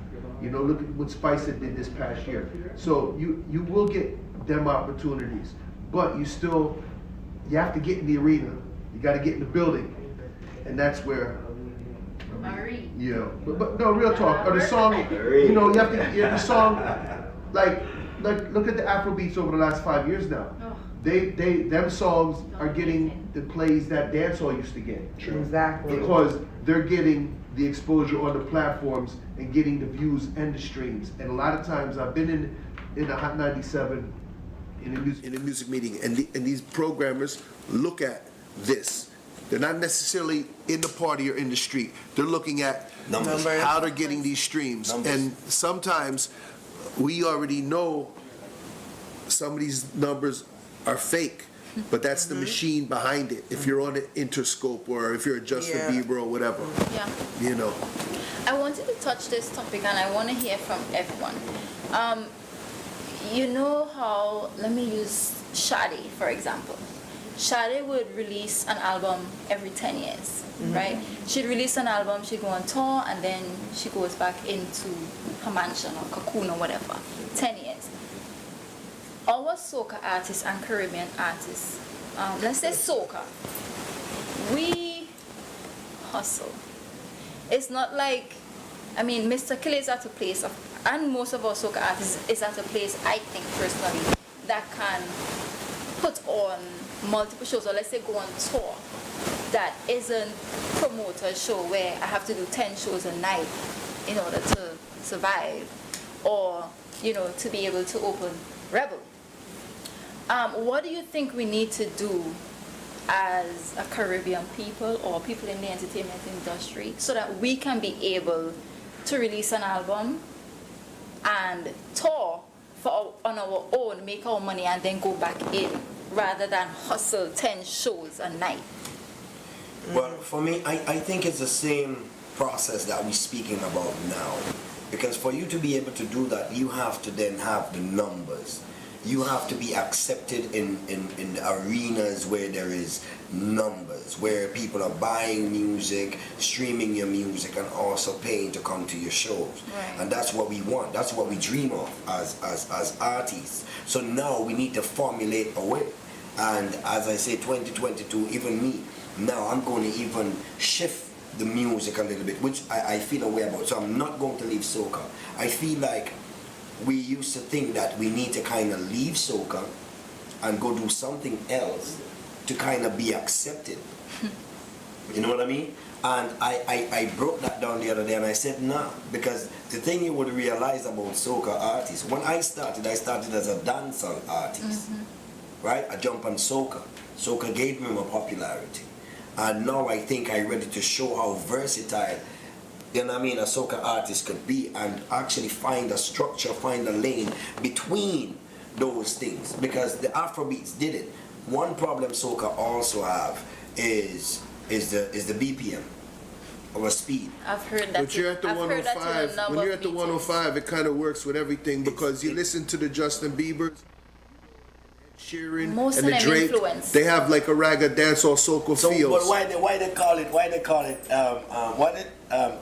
You know, look at what Spicer did this past year. So you will get them opportunities, but you have to get in the arena. You got to get in the building, and that's where Marie. Yeah, but no, real talk. Or the song, you know, you have to hear the song. Like look at the Afrobeats over the last 5 years now. Oh. Them songs are getting the plays that dancehall used to get. Exactly. Because they're getting the exposure on the platforms and getting the views and the streams. And a lot of times I've been in the Hot 97 in a music meeting, and these programmers look at this. They're not necessarily in the party or in the street. They're looking at Numbers. how they're getting these streams. Numbers. And sometimes we already know some of these numbers are fake, but that's the machine behind it. If you're on an Interscope or if you're a Justin Bieber or whatever, Yeah. you know. I wanted to touch this topic and I want to hear from everyone. You know how, let me use Sade for example. Sade would release an album every 10 years, right? She'd release an album, she'd go on tour, and then she goes back into her mansion or cocoon or whatever. 10 years. Our soca artists and Caribbean artists, let's say soca, we hustle. It's not like, I mean, Mr. Kill is at a place of, and most of our soca artists is at a place, I think personally, that can put on multiple shows, or let's say go on tour, that isn't promoter show where I have to do 10 shows a night in order to survive, or, you know, to be able to open Rebel. What do you think we need to do as a Caribbean people or people in the entertainment industry so that we can be able to release an album and tour on our own, make our money, and then go back in, rather than hustle 10 shows a night? Well, for me, I think it's the same process that we're speaking about now. Because for you to be able to do that, you have to then have the numbers. You have to be accepted in the arenas where there is numbers, where people are buying music, streaming your music, and also paying to come to your shows. Right. And that's what we want. That's what we dream of as artists. So now we need to formulate a way. And as I say, 2022, even me, now I'm going to even shift the music a little bit, which I feel a way about. So I'm not going to leave soca. I feel like we used to think that we need to kind of leave soca and go do something else to kind of be accepted. You know what I mean? And I broke that down the other day and I said, nah, because the thing you would realize about soca artists, when I started as a dancehall artist, right? I jumped on soca. Soca gave me my popularity. And now I think I'm ready to show how versatile, you know what I mean, a soca artist could be, and actually find a structure, find a lane between those things. Because the Afrobeats did it. One problem soca also have is the BPM, or speed. I've heard that. But you're at the 105. When you're at the 105, it kind of works with everything, because you listen to the Justin Biebers, Sheeran, Most and of the them Drake. influence. They have like a ragga dancehall soca So, feels. but why they call it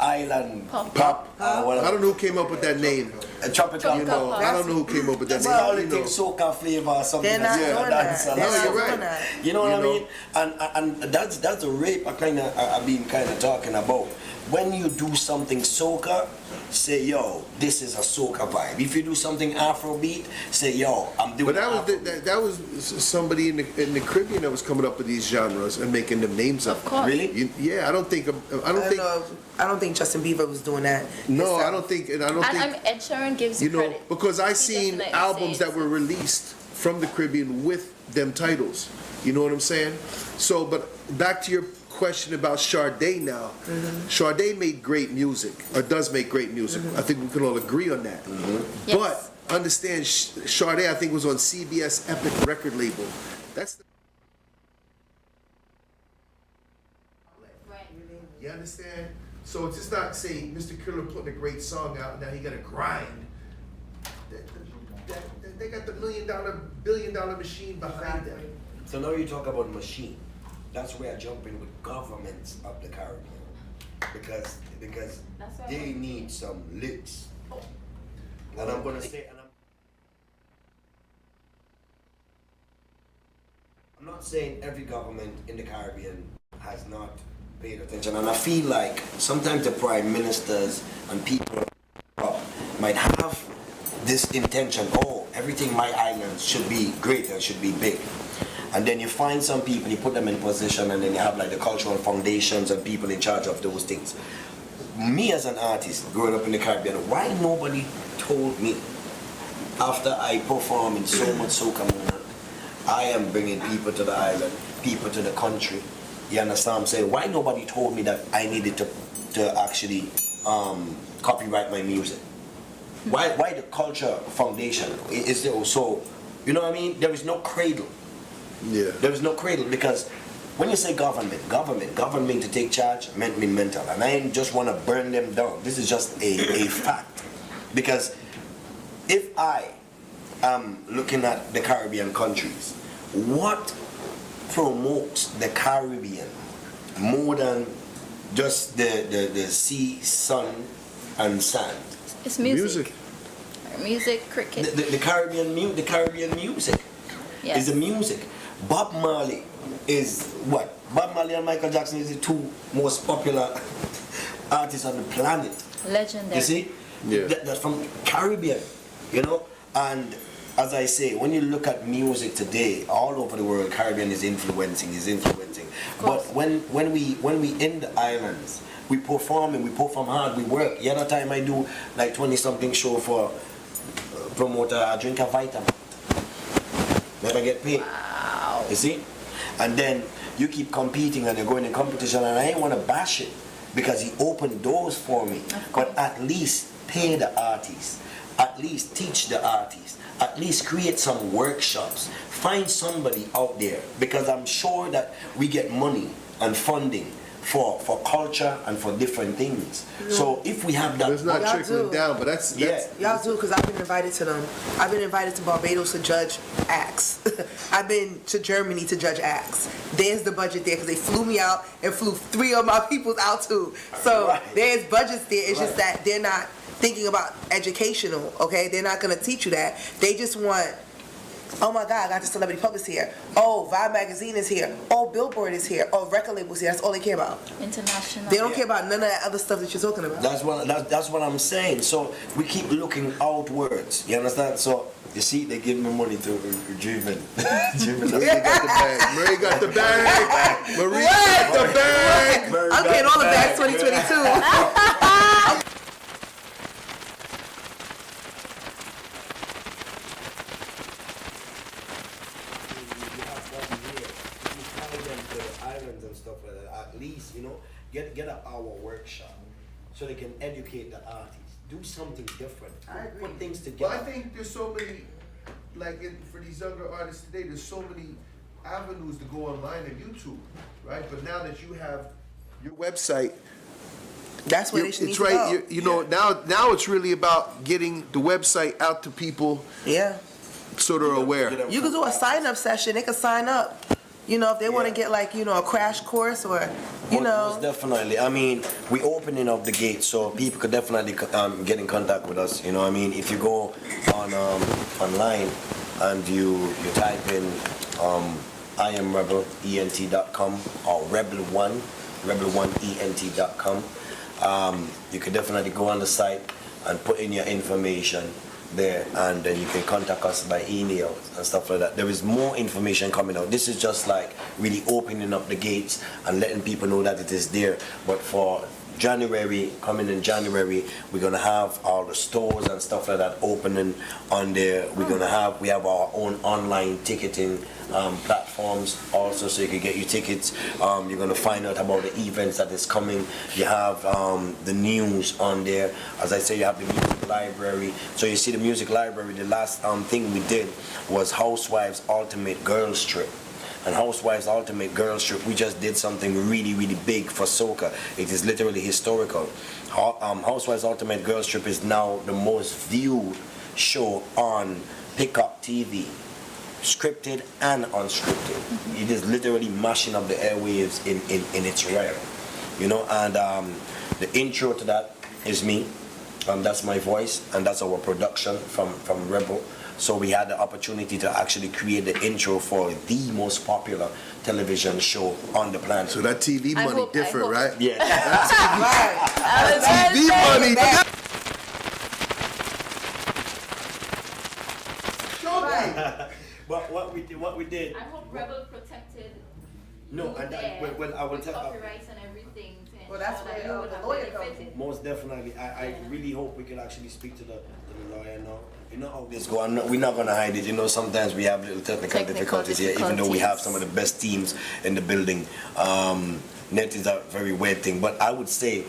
island Pop. I don't know who came up with that name. Tropical You know, pop. I don't know who came up with that They call name. it You know. soca flavor or something. They're not like doing that. that. No, They're you're not right. doing that. You know what I You mean? And that's the rape I've been kind of talking about. When you do something soca, say yo, this is a soca vibe. If you do something Afrobeat, say yo, I'm doing. But that was Afrobeat. that was somebody in the Caribbean that was coming up with these genres and making them names up. Of course. Really? Yeah, I don't think I don't think Justin Bieber was doing that. no, himself. I don't think And Ed Sheeran gives you know, credit. because I He seen definitely albums says- that were released from the Caribbean with them titles. You know what I'm saying? So, but back to your question about Sade now. Sade made great music, or does make great music. I think we can all agree on that. Yes. But understand, Sade, I think, was on CBS Epic record label. That's the You understand? So it's just not saying Mr. Killer putting a great song out and now he got to grind. They got the $1 billion machine behind them. So now you talk about machine. That's where I jump in with governments of the Caribbean, because That's why I they want to need some licks. And I'm gonna say, I'm not saying every government in the Caribbean has not paid attention. And I feel like sometimes the prime ministers and people might have this intention, oh, everything my island should be great and should be big. And then you find some people, you put them in position, and then you have like the cultural foundations and people in charge of those things. Me as an artist, growing up in the Caribbean, why nobody told me after I perform in so much soca movement, I am bringing people to the island, people to the country. You understand what I'm saying? Why nobody told me that I needed to actually copyright my music? Why the culture foundation is there? So, you know what I mean? There is no cradle. Yeah. There is no cradle because when you say government to take charge mean mental. And I ain't just want to burn them down. This is just a fact. Because if I am looking at the Caribbean countries, what promotes the Caribbean more than just the sea, sun, and sand? It's music. Music, cricket. The Caribbean music Yes. is the music. Bob Marley is what? Bob Marley and Michael Jackson is the two most popular artists on the planet. Legendary. You see? Yeah. That's from Caribbean, you know? And as I say, when you look at music today, all over the world, Caribbean is influencing. But when we in the islands, we perform hard, we work. The other time I do like 20-something show for promoter, I drink a vitamin. Never get paid. Wow. You see? And then you keep competing and you're going in competition, and I ain't want to bash it because he opened doors for me. But at least pay the artists. At least teach the artists. At least create some workshops. Find somebody out there, because I'm sure that we get money and funding for culture and for different things. So if we have that, It's not Y'all trickling do. down, but that's Y'all do, because I've been invited to them. I've been invited to Barbados to judge acts. I've been to Germany to judge acts. There's the budget there, because they flew me out and flew 3 of my peoples out too. So Right. there's budgets there. It's just Right. that they're not thinking about educational, okay? They're not going to teach you that. They just want, oh my God, I got the celebrity publicist here. Oh, Vibe magazine is here. Oh, Billboard is here. Oh, record labels here. That's all they care about. International. They don't care about none of that other stuff that you're talking about. that's what I'm saying. So we keep looking outwards. You understand? So you see, they give me money to rejuvenate. Marie got the bag. Marie got the bag. Marie got the bag. I'm getting all the bags 2022. Islands and stuff like that. At least, you know, get an hour workshop so they can educate the artists. Do something different. Put things Well, together. I think there's so many, for these younger artists today, there's so many avenues to go online and YouTube, right? But now that you have your website, That's what they should need it's to right. go. You know, now it's really about getting the website out to people Yeah. so they're aware. You could do a sign-up session. They could sign up. You know, if they want to get like, you know, a crash course or, you know. Most definitely. I mean, we opening up the gate so people could definitely get in contact with us. You know, I mean, if you go on online and you type in Am Rebel Ent.com or Rebel1ENT.com, you could definitely go on the site and put in your information there, and then you can contact us by email and stuff like that. There is more information coming out. This is just like really opening up the gates and letting people know that it is there. But for January, coming in January, we're gonna have all the stores and stuff like that opening on there. We have our own online ticketing platforms also, so you can get your tickets. You're gonna find out about the events that is coming. You have the news on there. As I say, you have the music library. So you see the music library. The last thing we did was Housewives Ultimate Girls Trip. And Housewives Ultimate Girls Trip, we just did something really, really big for soca. It is literally historical. Housewives Ultimate Girls Trip is now the most viewed show on Pickup TV, scripted and unscripted. It is literally mashing up the airwaves in its realm, you know. And the intro to that is me. That's my voice, and that's our production from Rebel. So we had the opportunity to actually create the intro for the most popular television show on the planet. So that TV I money hope- I different, hope- right? Yeah. TV money. But what we did. I hope Rebel protected No, and well, I will with tell. copyrights and everything. To Well, that's ensure that where you would the have lawyer comes benefited. Most definitely. I really hope we can actually speak to the lawyer now. You know how this go. We're not gonna hide it. You know, sometimes we have little technical difficulties here, even though we have some of the best teams in the building. Net is a very weird thing, but I would say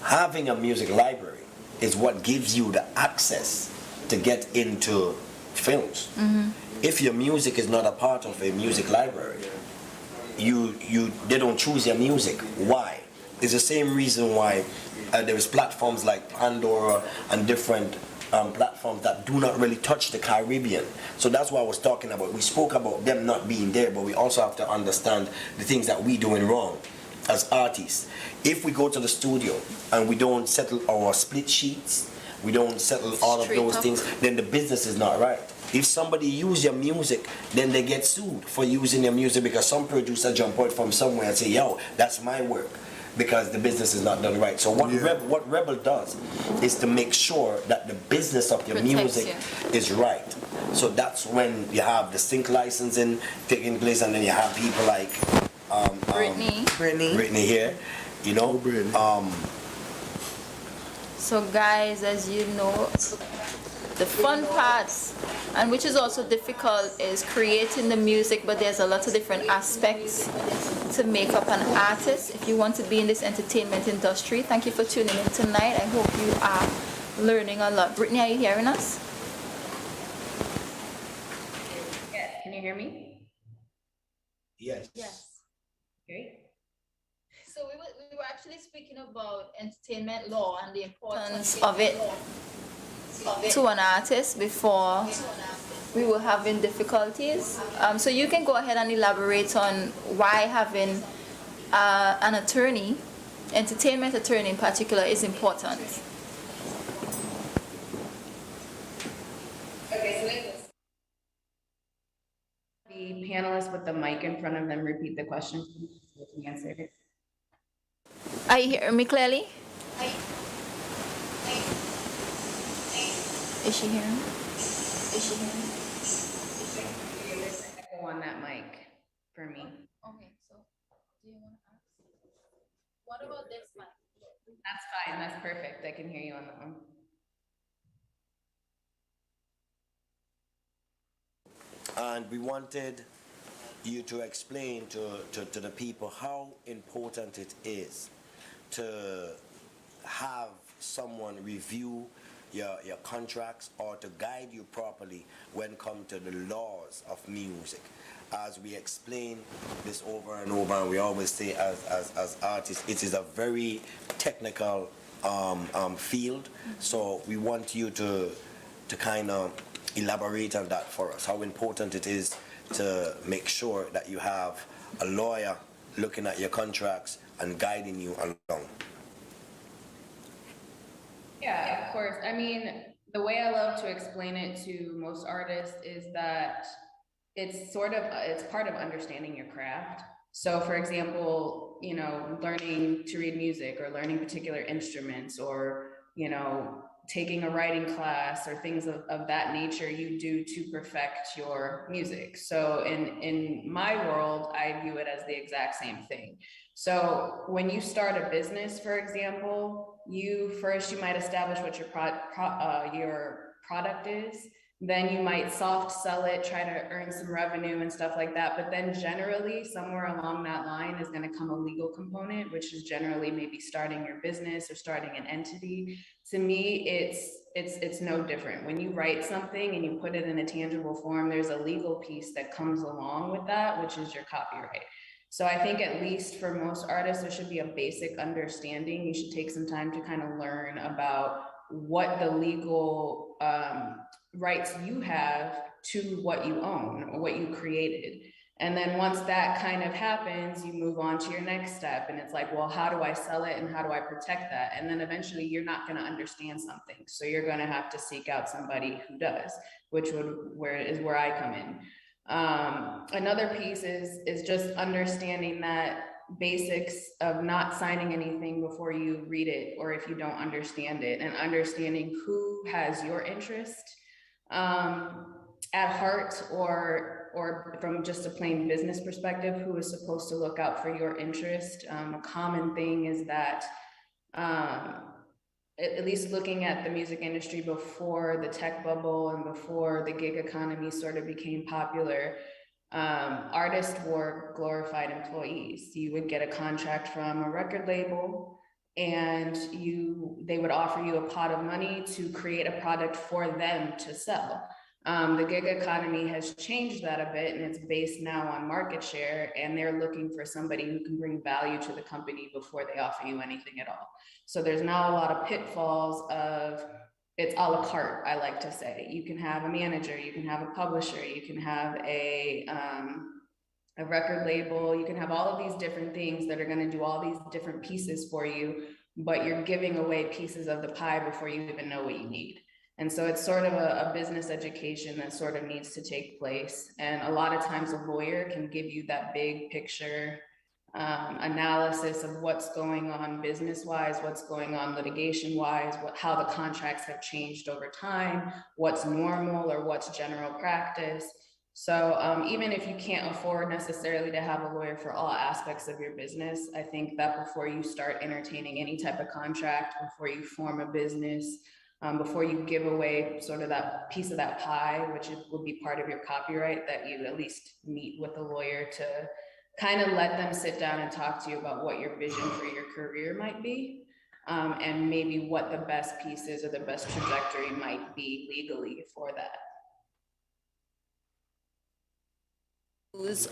having a music library is what gives you the access to get into films. If your music is not a part of a music library, they don't choose your music. Why? It's the same reason why there is platforms like Pandora and different platforms that do not really touch the Caribbean. So that's what I was talking about. We spoke about them not being there, but we also have to understand the things that we're doing wrong as artists. If we go to the studio and we don't settle our split sheets, we don't settle all of those things, then the business is not right. If somebody use your music, then they get sued for using your music because some producer jump out from somewhere and say, yo, that's my work, because the business is not done right. So what Rebel does is to make sure that the business of your music is right. So that's when you have the sync licensing taking place, and then you have people like Brittany here, you know. So guys, as you know, the fun parts, and which is also difficult, is creating the music, but there's a lot of different aspects to make up an artist. If you want to be in this entertainment industry, thank you for tuning in tonight. I hope you are learning a lot. Brittany, are you hearing us? Yes, can you hear me? Yes. Yes. Great. So we were actually speaking about entertainment law and the importance of it to an artist before we were having difficulties. So you can go ahead and elaborate on why having an attorney, entertainment attorney in particular, is important. Okay, so the panelists with the mic in front of them repeat the question so we can answer it. Are you hearing me clearly? Is she hearing me? Is she hearing me? There's an echo on that mic for me. Okay, so do you want to ask? What about this mic? That's fine, that's perfect. I can hear you on that one. And we wanted you to explain to the people how important it is to have someone review your contracts or to guide you properly when it comes to the laws of music. As we explain this over and over, and we always say as artists, it is a very technical field. So we want you to kind of elaborate on that for us, how important it is to make sure that you have a lawyer looking at your contracts and guiding you along. Yeah, of course. I mean, the way I love to explain it to most artists is that it's part of understanding your craft. So for example, you know, learning to read music or learning particular instruments, or, you know, taking a writing class or things of that nature you do to perfect your music. So in my world, I view it as the exact same thing. So when you start a business, for example, you might establish what your product is. Then you might soft sell it, try to earn some revenue and stuff like that. But then generally somewhere along that line is going to come a legal component, which is generally maybe starting your business or starting an entity. To me, it's no different. When you write something and you put it in a tangible form, there's a legal piece that comes along with that, which is your copyright. So I think at least for most artists, there should be a basic understanding. You should take some time to kind of learn about what the legal rights you have to what you own or what you created. And then once that kind of happens, you move on to your next step. And it's like, well, how do I sell it and how do I protect that? And then eventually you're not going to understand something. So you're going to have to seek out somebody who does, which is where I come in. Another piece is just understanding that basics of not signing anything before you read it, or if you don't understand it, and understanding who has your interest at heart, or from just a plain business perspective, who is supposed to look out for your interest. A common thing is that, at least looking at the music industry before the tech bubble and before the gig economy sort of became popular, artists were glorified employees. You would get a contract from a record label, and they would offer you a pot of money to create a product for them to sell. The gig economy has changed that a bit, and it's based now on market share, and they're looking for somebody who can bring value to the company before they offer you anything at all. So there's now a lot of pitfalls of, it's a la carte, I like to say. You can have a manager, you can have a publisher, you can have a record label, you can have all of these different things that are going to do all these different pieces for you, but you're giving away pieces of the pie before you even know what you need. And so it's sort of a business education that sort of needs to take place. And a lot of times a lawyer can give you that big picture analysis of what's going on business-wise, what's going on litigation-wise, how the contracts have changed over time, what's normal or what's general practice. So even if you can't afford necessarily to have a lawyer for all aspects of your business, I think that before you start entertaining any type of contract, before you form a business, before you give away sort of that piece of that pie, which would be part of your copyright, that you at least meet with a lawyer to kind of let them sit down and talk to you about what your vision for your career might be, and maybe what the best pieces or the best trajectory might be legally for that.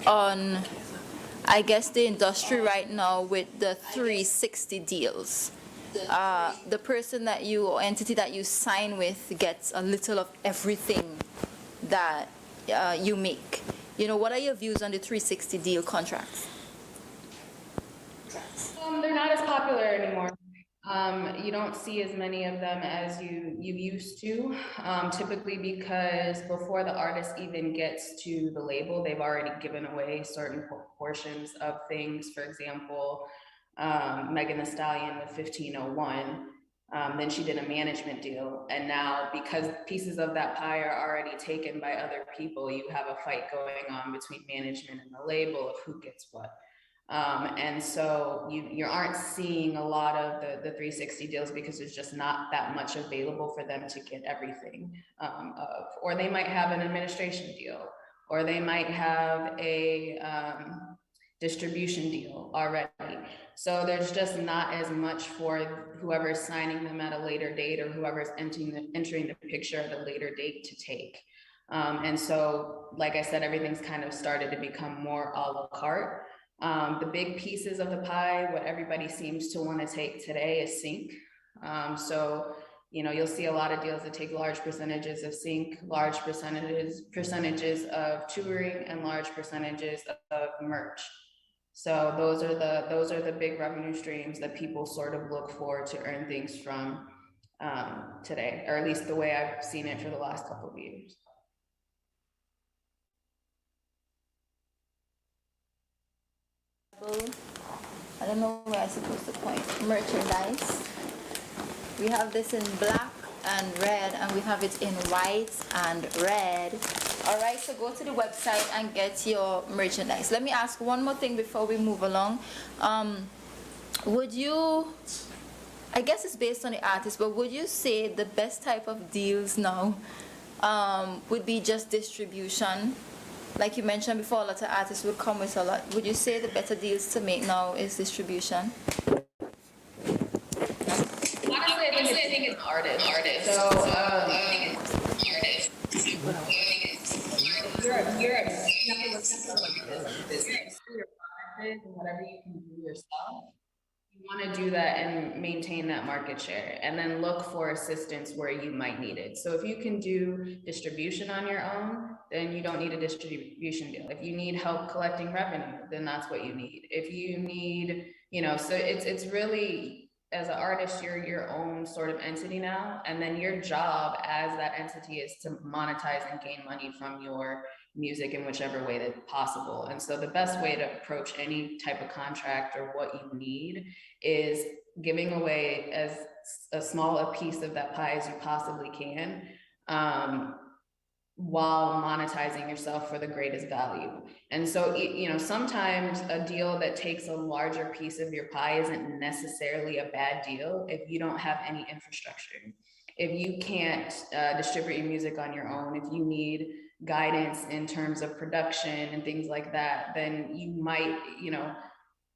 On, I guess, the industry right now with the 360 deals. The person that you, or entity that you sign with, gets a little of everything that you make. You know, what are your views on the 360 deal contracts? They're not as popular anymore. You don't see as many of them as you used to, typically because before the artist even gets to the label, they've already given away certain portions of things. For example, Megan Thee Stallion with 1501, then she did a management deal, and now because pieces of that pie are already taken by other people, you have a fight going on between management and the label of who gets what. And so you aren't seeing a lot of the 360 deals because there's just not that much available for them to get everything of. Or they might have an administration deal, or they might have a distribution deal already. So there's just not as much for whoever's signing them at a later date, or whoever's entering the picture at a later date to take. And so, like I said, everything's kind of started to become more a la carte. The big pieces of the pie, what everybody seems to want to take today is sync. So, you know, you'll see a lot of deals that take large percentages of sync, large percentages of touring, and large percentages of merch. So those are the big revenue streams that people sort of look for to earn things from today, or at least the way I've seen it for the last couple of years. I don't know where I'm supposed to point. Merchandise. We have this in black and red, and we have it in white and red. All right, so go to the website and get your merchandise. Let me ask one more thing before we move along. Would you, I guess it's based on the artist, but would you say the best type of deals now would be just distribution? Like you mentioned before, a lot of artists would come with a lot. Would you say the better deals to make now is distribution? Honestly, I think it's artist. So, you're a business, and whatever you can do yourself. You want to do that and maintain that market share, and then look for assistance where you might need it. So if you can do distribution on your own, then you don't need a distribution deal. If you need help collecting revenue, then that's what you need. If you need, so it's really, as an artist, you're your own sort of entity now, and then your job as that entity is to monetize and gain money from your music in whichever way that's possible. And so the best way to approach any type of contract or what you need is giving away as a small a piece of that pie as you possibly can, while monetizing yourself for the greatest value. And so, sometimes a deal that takes a larger piece of your pie isn't necessarily a bad deal if you don't have any infrastructure. If you can't distribute your music on your own, if you need guidance in terms of production and things like that, then you might,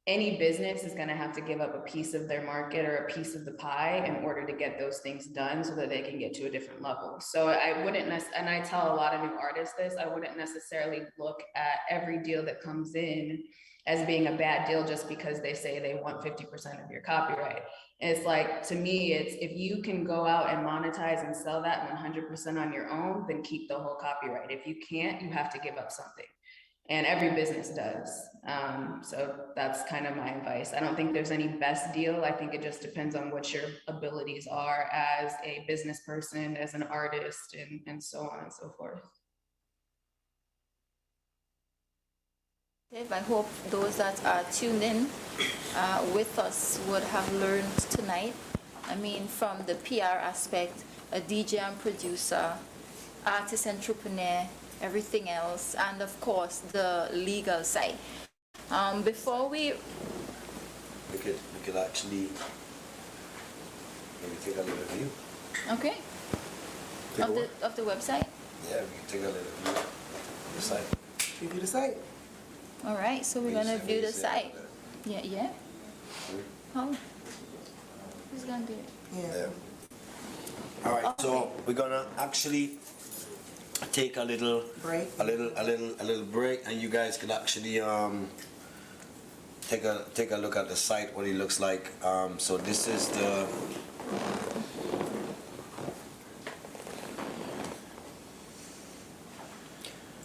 any business is going to have to give up a piece of their market or a piece of the pie in order to get those things done so that they can get to a different level. So I wouldn't, and I tell a lot of new artists this, I wouldn't necessarily look at every deal that comes in as being a bad deal just because they say they want 50% of your copyright. And it's like, to me, it's if you can go out and monetize and sell that 100% on your own, then keep the whole copyright. If you can't, you have to give up something. And every business does. So that's kind of my advice. I don't think there's any best deal. I think it just depends on what your abilities are as a business person, as an artist, and so on and so forth. I hope those that are tuned in with us would have learned tonight. I mean, from the PR aspect, a DJ and producer, artist, entrepreneur, everything else, and of course the legal side. Before we could actually maybe take a little view. Okay. Of the website? Yeah, we can take a little view of the site. Review the site. All right, so we're gonna view the site. Yeah. How? Who's gonna do it? Yeah. All right, Okay. so we're gonna actually take a little Break. a little break, and you guys can actually take a look at the site, what it looks like. So this is the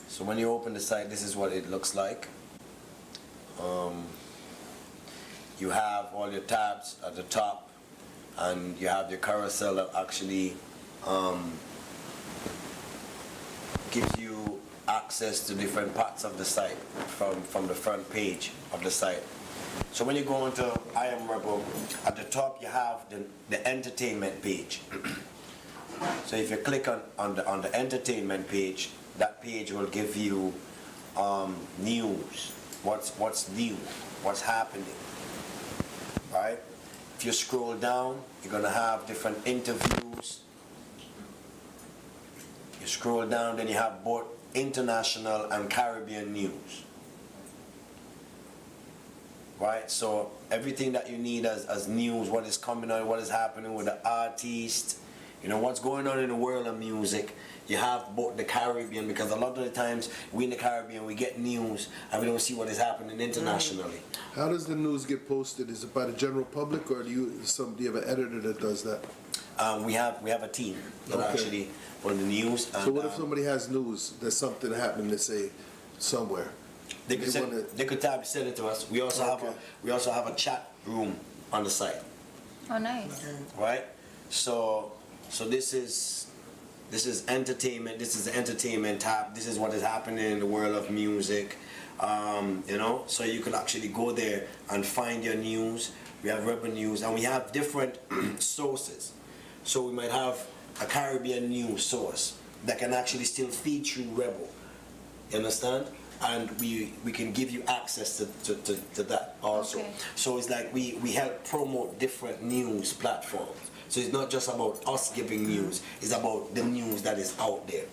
so when you open the site, this is what it looks like. You have all your tabs at the top, and you have your carousel that actually gives you access to different parts of the site from the front page of the site. So when you go into I Am Rebel, at the top you have the entertainment page. So if you click on the entertainment page, that page will give you news. What's new, what's happening, right? If you scroll down, you're gonna have different interviews. You scroll down, then you have both international and Caribbean news, right? So everything that you need as news, what is coming on, what is happening with the artist, what's going on in the world of music. You have both the Caribbean, because a lot of the times we in the Caribbean, we get news and we don't see what is happening internationally. How does the news get posted? Is it by the general public, or do you have an editor that does that? We have a team that actually on the news. And, so what if somebody has news that something happened, let's say, somewhere? They could send it to us. We also have a chat room on the site. Oh, nice. Right? So this is entertainment. This is the entertainment tab. This is what is happening in the world of music. So you can actually go there and find your news. We have Rebel News, and we have different sources. So we might have a Caribbean news source that can actually still feed through Rebel. You understand? And we can give you access to that also. Okay. So it's like we help promote different news platforms. So it's not just about us giving news, it's about the news that is out there.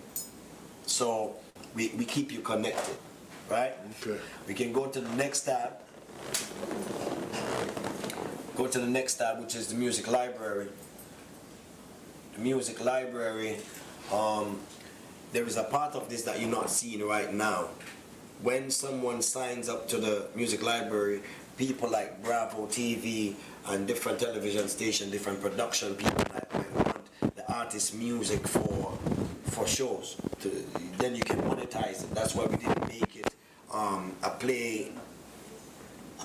So we keep you connected, right? Okay. We can go to the next tab. Go to the next tab, which is the music library. The music library, there is a part of this that you're not seeing right now. When someone signs up to the music library, people like Bravo TV and different television stations, different production people that might want the artist's music for shows. Then you can monetize it. That's why we didn't make it a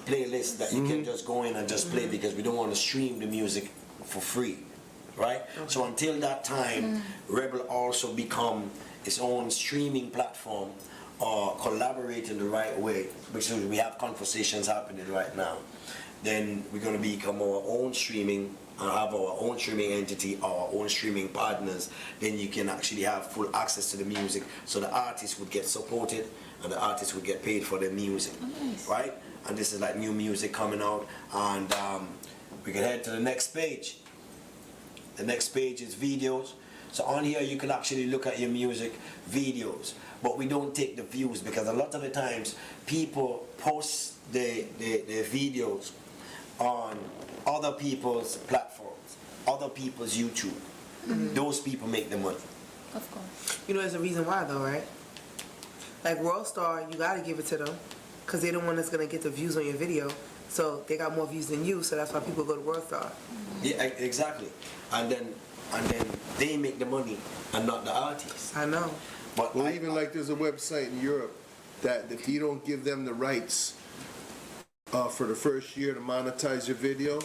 playlist that you can just go in and just play, because we don't want to stream the music for free, right? So until that time, Rebel also become its own streaming platform or collaborate in the right way, which is we have conversations happening right now. Then we're going to become our own streaming and have our own streaming entity, our own streaming partners. Then you can actually have full access to the music, so the artists would get supported and the artists would get paid for their music, right? And this is like new music coming out, and we can head to the next page. The next page is videos. So on here you can actually look at your music videos, but we don't take the views, because a lot of the times people post their videos on other people's platforms, other people's YouTube. Those people make the money. Of course. You know, there's a reason why, though, right? Like World Star, you gotta give it to them, because they're the one that's gonna get the views on your video. So they got more views than you, so that's why people go to World Star. Yeah, exactly. And then they make the money and not the artists. I know. But Well, even like there's a website in Europe that if you don't give them the rights for the first year to monetize your video,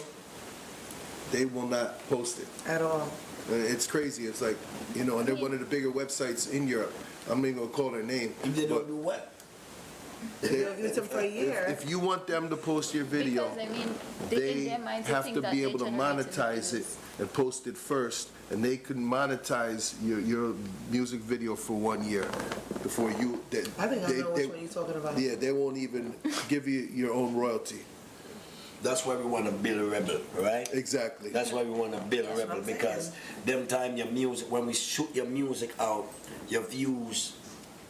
they will not post it. At all. It's crazy. It's like, you know, and they're one of the bigger websites in Europe. I'm not even gonna call their name. if they don't but do what? They don't give it to them for a year. if you want them to post your video, Because, I mean, in they their minds, they have think to that be they able to generated the monetize it views. and post it first, and they can monetize your music video for 1 year before you. I think I know which one you're talking about. Yeah, they won't even give you your own royalty. That's why we want to build a rebel, right? Exactly. That's why we want to build a That's what rebel, I'm because saying. them time your music, when we shoot your music out, your views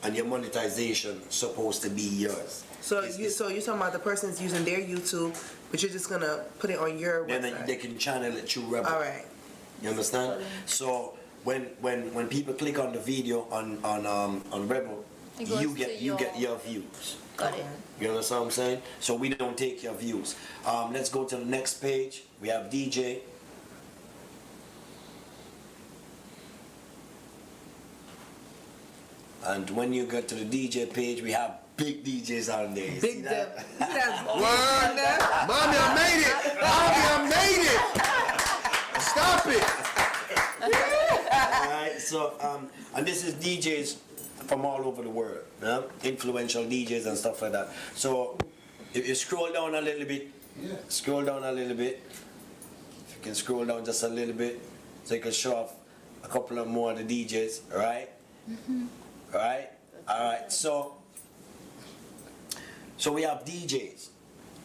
and your monetization supposed to be yours. So you're talking about the person's using their YouTube, but you're just gonna put it on your Then website. they can channel it through Rebel. All right. You understand? So when people click on the video on Rebel, It goes you to get your views. Got it. You understand what I'm saying? So we don't take your views. Let's go to the next page. We have DJ. And when you get to the DJ page, we have big DJs on there. You see Big that? Dip. That's Word. Mommy, I made it. Mommy, I made it. Stop it. Alright, so and this is DJs from all over the world, yeah? Influential DJs and stuff like that. So if you scroll down a little bit, scroll down a little bit. If you can scroll down just a little bit, so you can show off a couple of more of the DJs, right? Right? Alright, so we have DJs,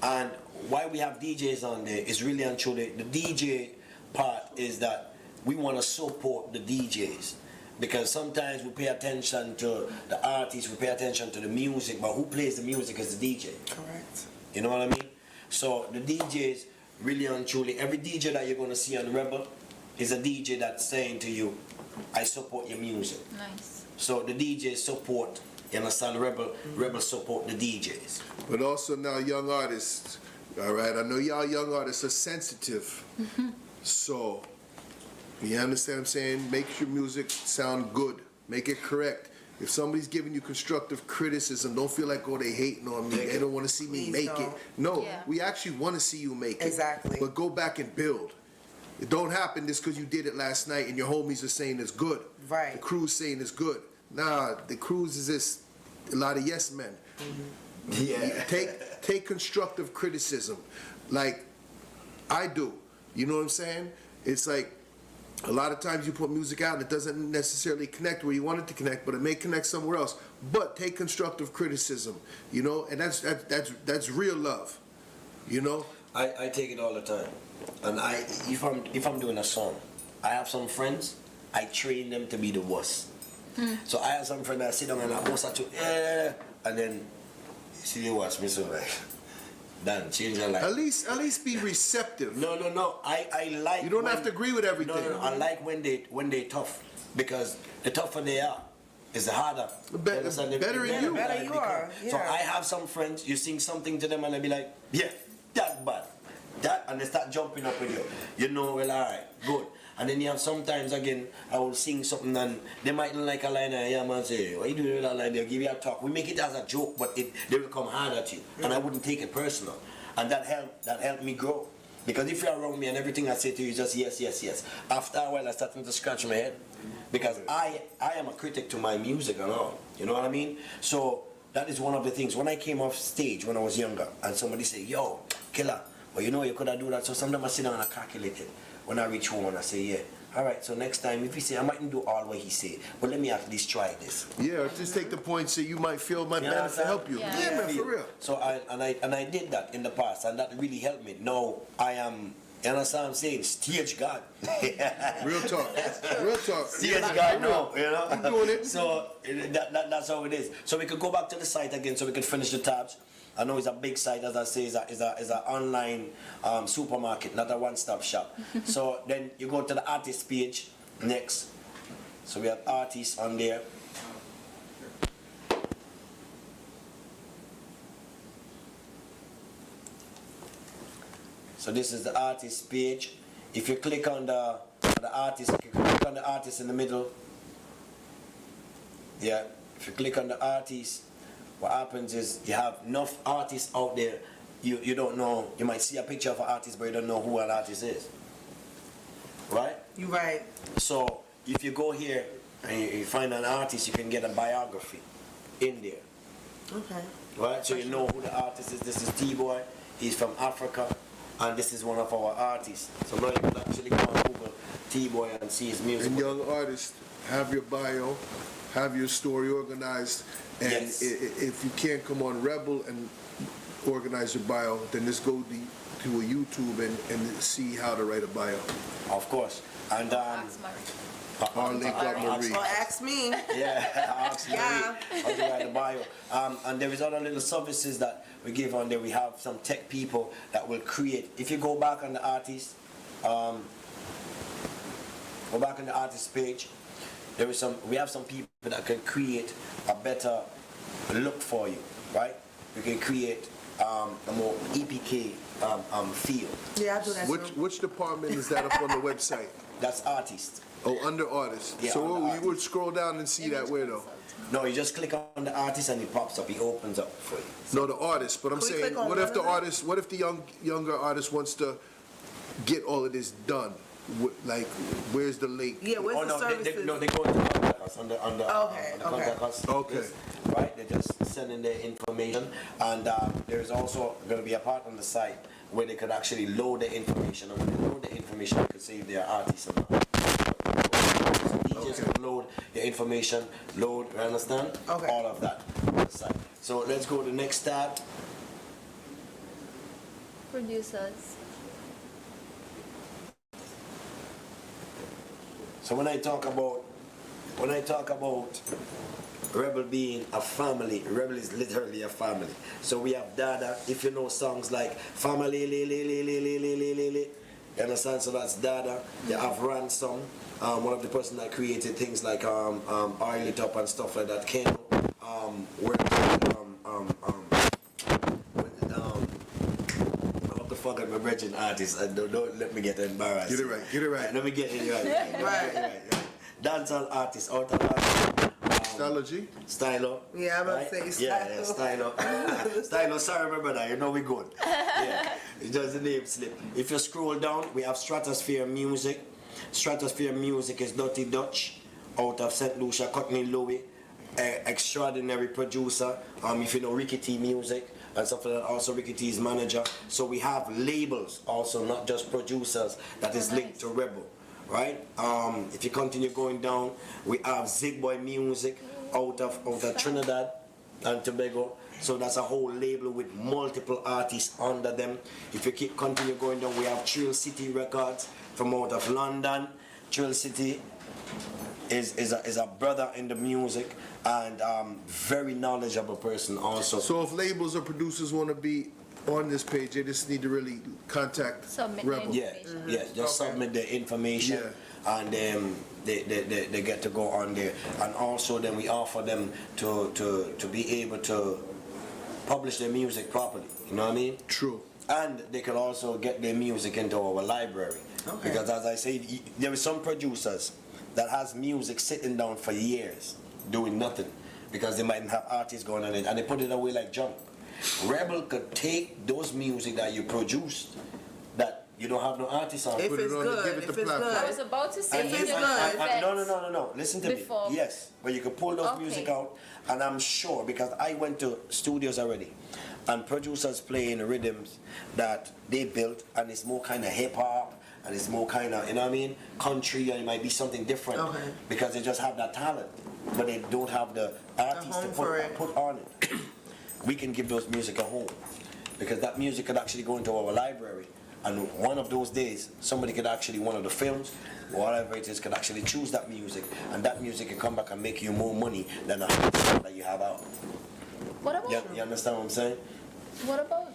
and why we have DJs on there is really and truly, the DJ part is that we want to support the DJs, because sometimes we pay attention to the artists, we pay attention to the music, but who plays the music is the DJ. correct. You know what I mean? So the DJs, really and truly, every DJ that you're going to see on Rebel is a DJ that's saying to you, I support your music. Nice. So the DJs support, you understand, Rebel, Rebel support the DJs. But also now young artists, all right? I know y'all young artists are sensitive. So, you understand what I'm saying? Make your music sound good. Make it correct. If somebody's giving you constructive criticism, don't feel like, oh, they hating on me. They don't want to see me Please make it. don't. No, Yeah. we actually want to see you make it. Exactly. But go back and build. It don't happen just because you did it last night and your homies are saying it's good. Right. The crew's saying it's good. Nah, the crews is just a lot of yes men. Yeah. Take constructive criticism, like I do. You know what I'm saying? It's like a lot of times you put music out and it doesn't necessarily connect where you want it to connect, but it may connect somewhere else. But take constructive criticism, you know, and that's real love, you know. I take it all the time, and if I'm doing a song, I have some friends, I train them to be the worst. So I have some friends that sit down and I post at you, and then see they watch me so like, done, change their life. At least be receptive. No. I like. You don't when- have to agree with everything. No. I like when they tough, because the tougher they are, is the harder. Better You understand? in you. Better you are, So yeah. I have some friends. You sing something to them and they be like, yeah. that bad. That, and they start jumping up with you. You know, well, alright, good. And then you have sometimes again, I will sing something and they might not like a line and yeah man say, what you doing with that line? They'll give you a talk. We make it as a joke, but they will come hard at you. And I wouldn't take it personal. And that helped me grow. Because if you're around me and everything I say to you is just yes, yes, yes. After a while I started to scratch my head. Because I am a critic to my music and all. You know what I mean? So that is one of the things. When I came off stage when I was younger and somebody say, yo, killer, well you know you could have do that. So sometimes I sit down and I calculate it. When I reach home and I say, yeah, all right, so next time if he say, I mightn't do all what he say, but let me at least try this. Yeah, just take the points that you might feel might benefit help you. Yeah. Yeah, man, for real. So I did that in the past, and that really helped me. Now I am, you understand what I'm saying, stage God. Real talk. Real talk. Stage God now, you know. I'm doing it. So that's how it is. So we could go back to the site again, so we could finish the tabs. I know it's a big site, as I say, is a online supermarket, not a one-stop shop. So then you go to the artist page next. So we have artists on there. So this is the artist page. If you click on the artist, you can click on the artist in the middle. Yeah, if you click on the artist, what happens is you have enough artists out there, you don't know, you might see a picture of an artist but you don't know who an artist is. Right? You right. So if you go here and you find an artist, you can get a biography in there. Okay. Right? So you know who the artist is. This is T-Boy, he's from Africa, and this is one of our artists. So now you can actually go on Google T-Boy and see his music. And young artists, have your bio, have your story organized, and Yes. if you can't come on Rebel and organize your bio, then just go to a YouTube and see how to write a bio. Of course. And Ask Marie. Or link up Marie. Well, ask me. yeah, ask me Yeah. how to write a bio. And there is other little services that we give on there. We have some tech people that will create. If you go back on the artist, go back on the artist page. We have some people that can create a better look for you, right? We can create a more EPK feel. Yeah, I do that too. Which department is that up on the website? That's artist. Oh, under artists. Yeah, So under you artists. would scroll down and see that where though? No, you just click on the artist and it pops up. It opens up for you. No, the artist. But I'm Can we saying, click on what if the one of them? artist? What if the younger artist wants to get all of this done? Like, where's the link? Yeah, where's the no, services? they go into contact us on the Okay, contact us. Okay. list, right? They just send in their information, and there's also going to be a part on the site where they could actually load the information. And when they load the information, they could say if they are artists or not. So DJs can load your information, you understand? Okay. All of that on the site. So let's go to the next tab. Producers. So when I talk about Rebel being a family, Rebel is literally a family. So we have Dada, if you know songs like Family, you understand? So that's Dada. You have Ransom, one of the person that created things like Oil It Up and stuff like that. Keno, I have to forget my brethren artists and don't let me get embarrassed. Get it right. Get it right. Let me get it right. Right. Dancehall artists out of Stylogy. Stylo. Yeah, I'm about to say Yeah, Stylo. Stylo, sorry, remember that. You know we good. Yeah, it's just the name slip. If you scroll down, we have Stratosphere Music. Stratosphere Music is Dirty Dutch out of St. Lucia, Courtney Louis, extraordinary producer. If you know Ricky T Music and stuff like that, also Ricky T's manager. So we have labels also, not just producers, that is linked to Rebel. Right? If you continue going down, we have Zig Boy Music out of Trinidad and Tobago. So that's a whole label with multiple artists under them. If you continue going down, we have Trill City Records from out of London. Trill City is a brother in the music and very knowledgeable person also. So if labels or producers want to be on this page, they just need to really contact Submit Rebel. the Yeah, yeah. Just submit the information, and they get to go on there. And also, then we offer them to be able to publish their music properly. You know what I mean? True. And they could also get their music into our library. Okay. Because as I said, there are some producers that has music sitting down for years doing nothing because they mightn't have artists going on it and they put it away like junk. Rebel could take those music that you produced that you don't have no artists on. If Put it it's on and good, give it if the it's platform. I good. was about to say And you it's did good. not No. Listen to Before. me. Yes, but you could pull those Okay. music out, and I'm sure because I went to studios already, and producers playing rhythms that they built, and it's more kind of hip hop, and it's more kind of, you know what I mean, country, and it might be something different Okay. because they just have that talent, but they don't have the artists to home for it. put on it. We can give those music a home because that music could actually go into our library. And one of those days, somebody could actually, one of the films, or whatever it is, could actually choose that music, and that music can come back and make you more money than the song that you have out. What about You understand what I'm saying? what about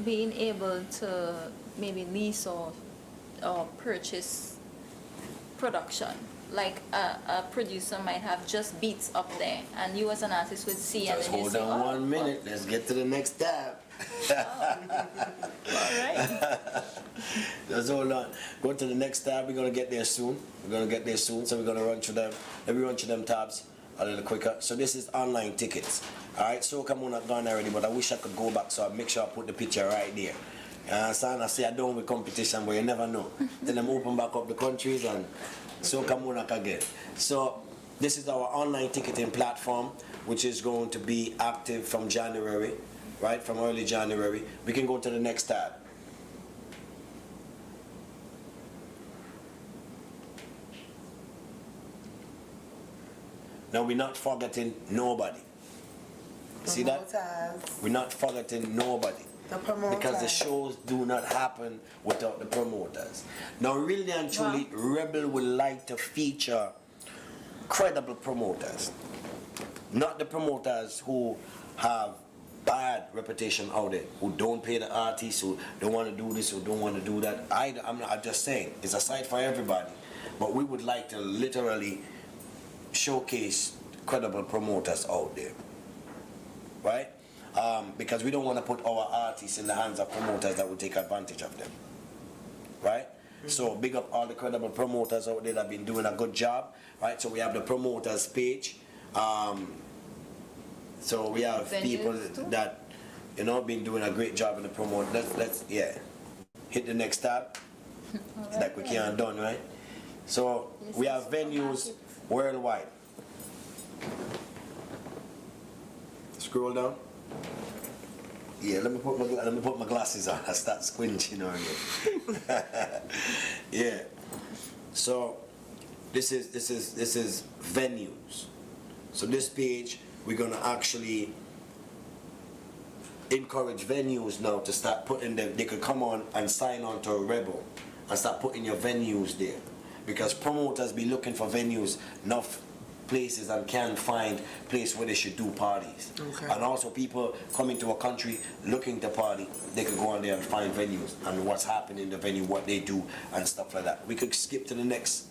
being able to maybe lease or purchase production? Like a producer might have just beats up there, and you as an artist would see Just and then you hold say, on oh, 1 minute. Let's get to the next tab. all right. Just hold on. Go to the next tab. We're gonna get there soon. So we're gonna run through them. Let me run through them tabs a little quicker. So this is online tickets. All right. So come on, I've gone already, but I wish I could go back. So I make sure I put the picture right there. You understand? I say I don't with competition, but you never know. Then them open back up the countries and so come on again. So this is our online ticketing platform, which is going to be active from January, right? From early January. We can go to the next tab. Now we're not forgetting nobody. See that? Promoters. We're not forgetting nobody. The promoters. Because the shows do not happen without the promoters. Now really and truly, Rebel would like to feature credible promoters. Not the promoters who have bad reputation out there, who don't pay the artists, who don't want to do this, who don't want to do that. I'm just saying, it's a site for everybody. But we would like to literally showcase credible promoters out there. Right? Because we don't want to put our artists in the hands of promoters that will take advantage of them. Right? So big up all the credible promoters out there that have been doing a good job. Right? So we have the promoters page. So we have Venues people too? that, you know, been doing a great job in the promote. Let's hit the next tab. It's like we can't done, right? So we have venues worldwide. Scroll down. Yeah, let me put my glasses on. I start squinching on you. Yeah. So this is venues. So this page we're gonna actually encourage venues now to start putting them. They could come on and sign on to a Rebel and start putting your venues there, because promoters be looking for venues enough places and can't find place where they should do parties. Okay. And also people coming to a country looking to party, they can go on there and find venues and what's happening in the venue, what they do and stuff like that. We could skip to the next.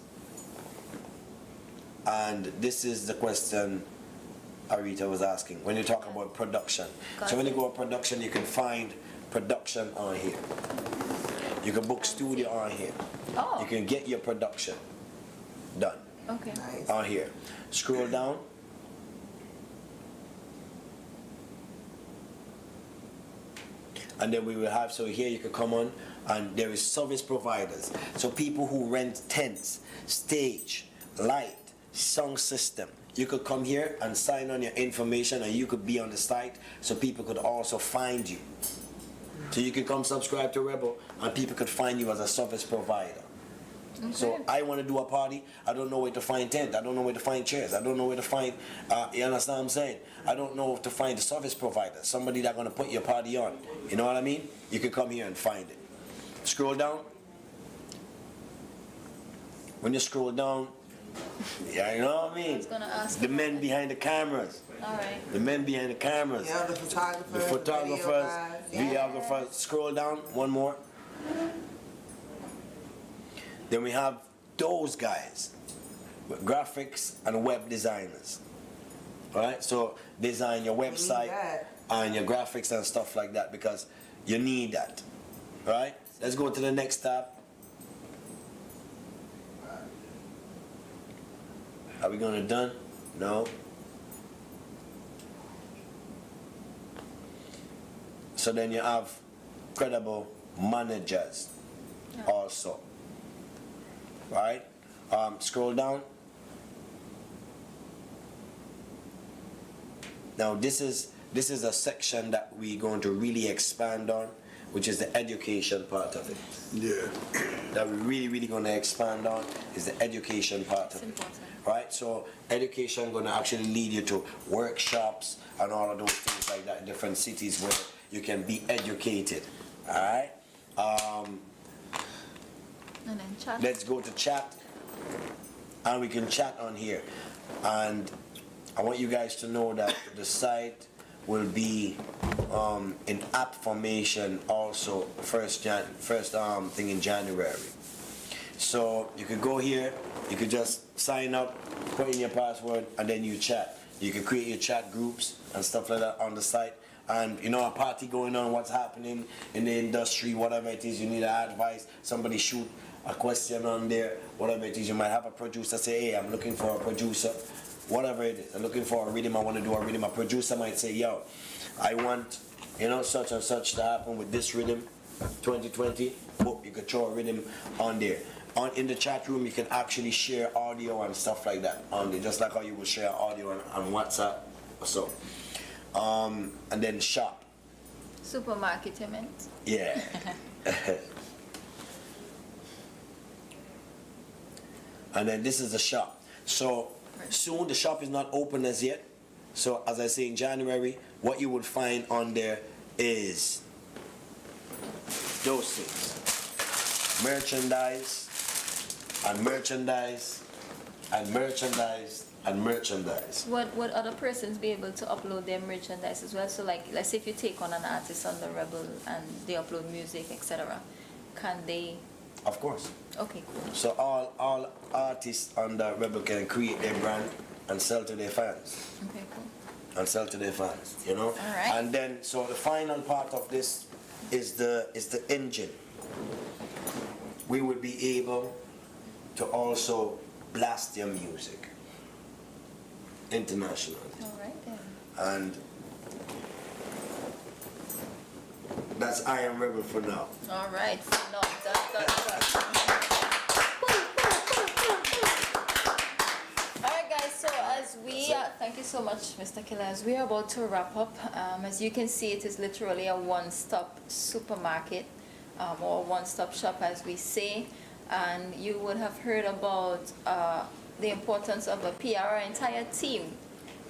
And this is the question Arita was asking when you talk about production. So when you go to production, you can find production on here. You can book studio on here. Oh. You can get your production done Okay. Nice. on here. Scroll down. And then we will have, so here you can come on, and there is service providers. So people who rent tents, stage, light, sound system. You could come here and sign on your information, and you could be on the site so people could also find you. So you can come subscribe to Rebel and people could find you as a service provider. So I want to do a party, I don't know where to find tent, I don't know where to find chairs, I don't know where to find, you understand what I'm saying? I don't know to find a service provider, somebody that's going to put your party on. You know what I mean? You can come here and find it. Scroll down. When you scroll down, yeah, you know what I mean? I was gonna ask The about men that. behind the cameras. All right. The men behind the cameras. Yeah, the photographers. The photographers, video guys. videographers. Scroll down, one more. Then we have those guys, graphics and web designers. All right, so design your website that. and your graphics and stuff like that, because You need that. Right? Let's go to the next tab. Are we gonna done? No. So then you have credible managers also. Right? Scroll down. Now this is a section that we're going to really expand on, which is the education part of it. Yeah. That we're really going to expand on is the education part of it. Right? So education going to actually lead you to workshops and all of those things like that in different cities where you can be educated. All right? And then chat. Let's go to chat, and we can chat on here. And I want you guys to know that the site will be in app formation also first thing in January. So you could go here, you could just sign up, put in your password, and then you chat. You can create your chat groups and stuff like that on the site. And you know, a party going on, what's happening in the industry, whatever it is, you need advice, somebody shoot a question on there, whatever it is, you might have a producer say, hey, I'm looking for a producer, whatever it is, I'm looking for a rhythm, I want to do a rhythm. A producer might say, yo, I want, you know, such and such to happen with this rhythm, 2020, boom, you could throw a rhythm on there. In the chat room, you can actually share audio and stuff like that on there, just like how you would share audio on WhatsApp or so. And then shop. Supermarket, you meant? Yeah. And then this is the shop. So soon the shop is not open as yet. So as I say, in January, what you would find on there is those things. Merchandise and merchandise and merchandise and merchandise. Would other persons be able to upload their merchandise as well? So like, let's say if you take on an artist on the Rebel and they upload music, etc., can they? Of course. Okay, cool. So all artists on the Rebel can create their brand and sell to their fans. Okay, cool. And sell to their fans, you know? All right. And then, so the final part of this is the engine. We would be able to also blast your music internationally. All right then. And that's I Am Rebel for now. All right. No, that's. All right, guys. So as we thank you so much, Mr. Killer. As we are about to wrap up, as you can see, it is literally a one-stop supermarket or one-stop shop, as we say. And you would have heard about the importance of a PR, our entire team.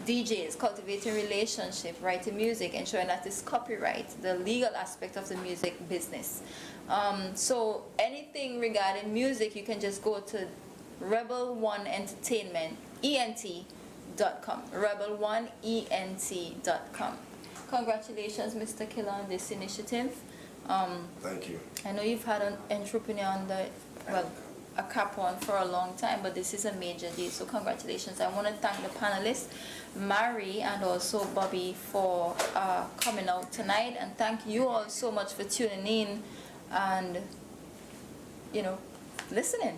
DJs, cultivating relationship, writing music, ensuring that it's copyright, the legal aspect of the music business. So anything regarding music, you can just go to Rebel One Entertainment, ENT.com, rebel1ent.com. Congratulations, Mr. Killer, on this initiative. Thank you. I know you've had an entrepreneur on the, a cap on for a long time, but this is a major deal, so congratulations. I want to thank the panelists, Mary and also Bobby, for coming out tonight, and thank you all so much for tuning in and, you know, listening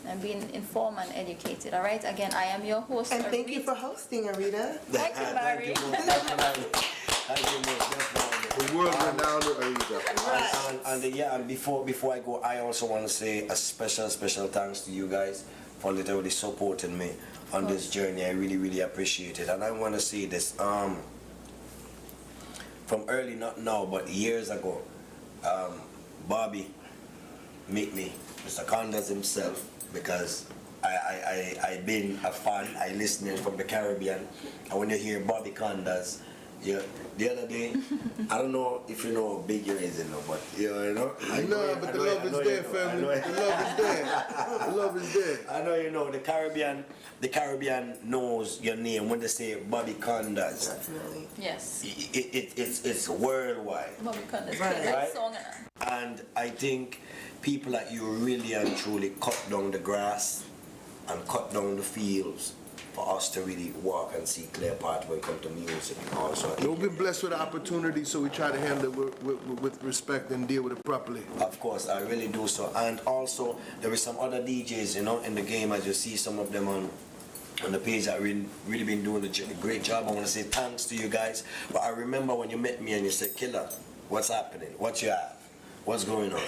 and being informed and educated. All right, again, I am your host, And thank you Arita. for hosting, Arita. Thank you, Mary. Thank you, most definitely. The world-renowned Arita. And before I go, I also want to say a special thanks to you guys for literally supporting me on this journey. I really appreciate it. And I want to say this, from early, not now, but years ago, Bobby met me, Mr. Condas himself, because I've been a fan, I listened from the Caribbean, and when you hear Bobby Condas, yeah, the other day, I don't know if you know how big you is, but you know. I know, but the love is there, family. The love is there. The love is there. I know you know, the Caribbean knows your name when they say Bobby Condas. Definitely. Yes. It's worldwide. Bobby Condas, Right. that song. And I think people like you really and truly cut down the grass and cut down the fields for us to really walk and see clear path when it comes to music. Also, We've been blessed with the opportunity, so we try to handle it with respect and deal with it properly. of course, I really do so. And also, there is some other DJs, you know, in the game, as you see some of them on the page that really been doing a great job. I want to say thanks to you guys. But I remember when you met me and you said, Killer, what's happening? What you have? What's going on?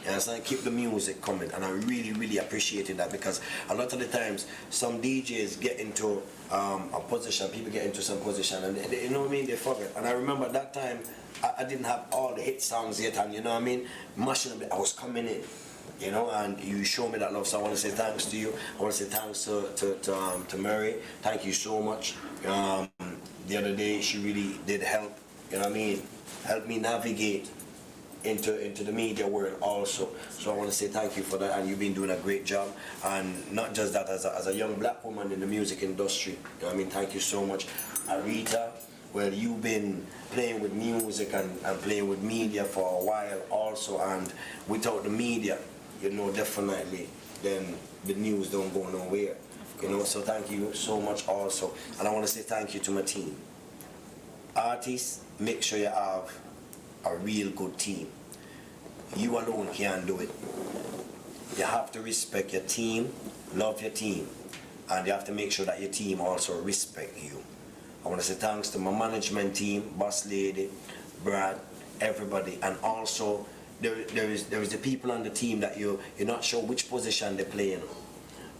You understand? Keep the music coming. And I really appreciated that, because a lot of the times some DJs get into a position, people get into some position, and they, you know what I mean, they forget. And I remember at that time, I didn't have all the hit songs yet, and you know what I mean, mashing up, I was coming in. You know, and you show me that love, so I want to say thanks to you. I want to say thanks to Mary. Thank you so much. The other day, she really did help, you know what I mean, help me navigate into the media world also. So I want to say thank you for that, and you've been doing a great job. And not just that, as a young black woman in the music industry, you know what I mean, thank you so much. Arita, well, you've been playing with music and playing with media for a while also, and without the media, you know, definitely, then the news don't go nowhere. You know, so thank you so much also. And I want to say thank you to my team. Artists, make sure you have a real good team. You alone can't do it. You have to respect your team, love your team, and you have to make sure that your team also respect you. I want to say thanks to my management team, Boss Lady, Brad, everybody, and also there is the people on the team that you're not sure which position they're playing,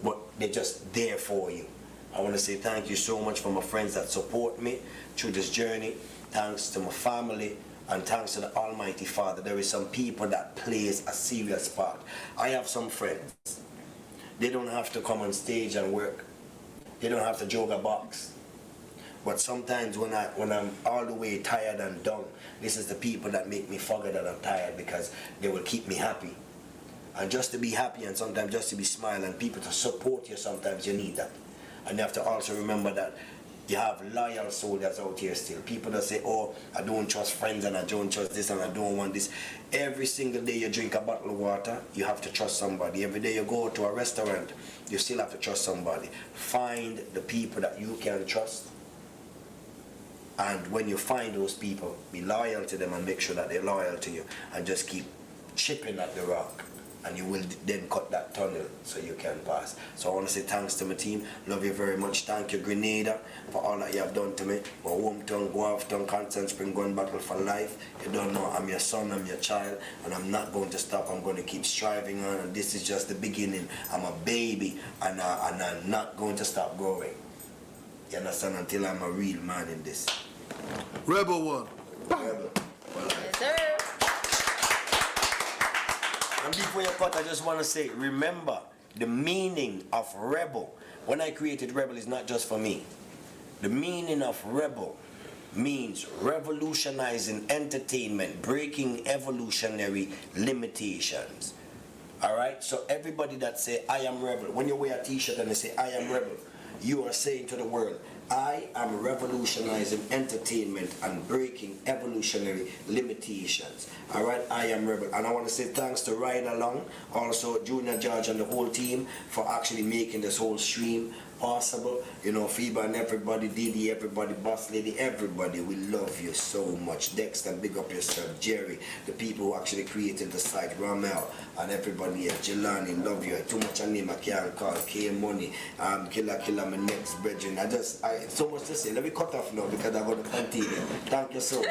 but they're just there for you. I want to say thank you so much for my friends that support me through this journey. Thanks to my family, and thanks to the Almighty Father. There is some people that plays a serious part. I have some friends. They don't have to come on stage and work. They don't have to jog a box. But sometimes when I'm all the way tired and done, this is the people that make me forget that I'm tired, because they will keep me happy. And just to be happy, and sometimes just to be smiling, and people to support you, sometimes you need that. And you have to also remember that you have loyal soldiers out here still. People that say, oh, I don't trust friends, and I don't trust this, and I don't want this. Every single day you drink a bottle of water, you have to trust somebody. Every day you go to a restaurant, you still have to trust somebody. Find the people that you can trust. And when you find those people, be loyal to them and make sure that they're loyal to you, and just keep chipping at the rock, and you will then cut that tunnel so you can pass. So I want to say thanks to my team. Love you very much. Thank you, Grenada, for all that you have done to me. My hometown, Guavtown, Constant Spring Gun Battle for life. You don't know, I'm your son, I'm your child, and I'm not going to stop. I'm going to keep striving on, and this is just the beginning. I'm a baby, and I'm not going to stop growing. You understand? Until I'm a real man in this. Rebel One. Rebel. Yes, sir. And before you cut, I just want to say, remember the meaning of rebel. When I created Rebel, is not just for me. The meaning of rebel means revolutionizing entertainment, breaking evolutionary limitations. All right? So everybody that say, I am rebel, when you wear a t-shirt and they say, I am rebel, you are saying to the world, I am revolutionizing entertainment and breaking evolutionary limitations. All right, I am Rebel. And I want to say thanks to Ride Along, also Junior George and the whole team for actually making this whole stream possible. You know, FIBA and everybody, Didi, everybody, Boss Lady, everybody, we love you so much. Dexter, big up yourself. Jerry, the people who actually created the site, Ramel, and everybody here. Jelani, love you. Too much a name I can't call. K Money, Killer, my next brethren. So much to say. Let me cut off now because I'm going to continue. Thank you so much.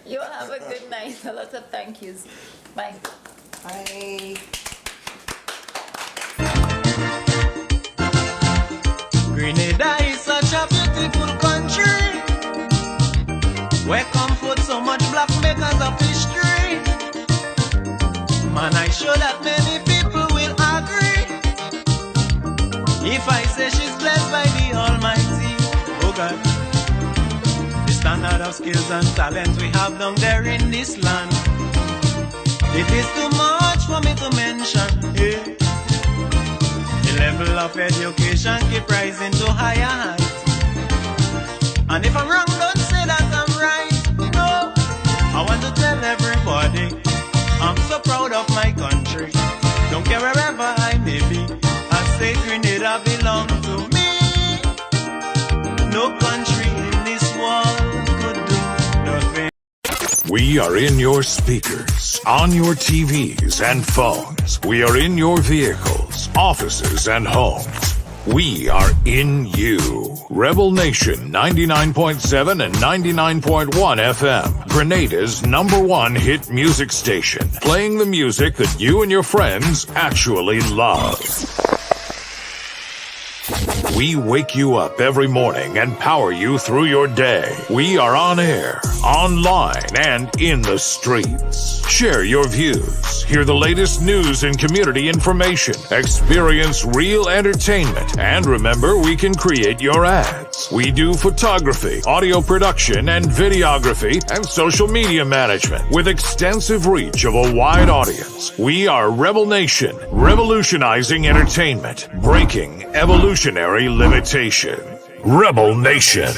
You have a good night. A lot of thank yous. Bye. Bye. Grenada is such a beautiful country, where come forth so much black makers of history. Man, I sure that many people will agree if I say she's blessed by the Almighty. Oh God, the standard of skills and talent we have down there in this land, it is too much for me to mention. Yeah. The level of education keep rising to higher heights. And if I'm wrong, don't say that I'm right. No, I want to tell everybody I'm so proud of my country. Don't care wherever I may be, I say Grenada belong to me. We are in your speakers, on your TVs and phones. We are in your vehicles, offices, and homes. We are in you. Rebel Nation 99.7 and 99.1 FM. Grenada's #1 hit music station. Playing the music that you and your friends actually love. We wake you up every morning and power you through your day. We are on air, online, and in the streets. Share your views, hear the latest news and community information, experience real entertainment, and remember, we can create your ads. We do photography, audio production, and videography, and social media management with extensive reach of a wide audience. We are Rebel Nation, revolutionizing entertainment, breaking evolutionary limitation. Rebel Nation.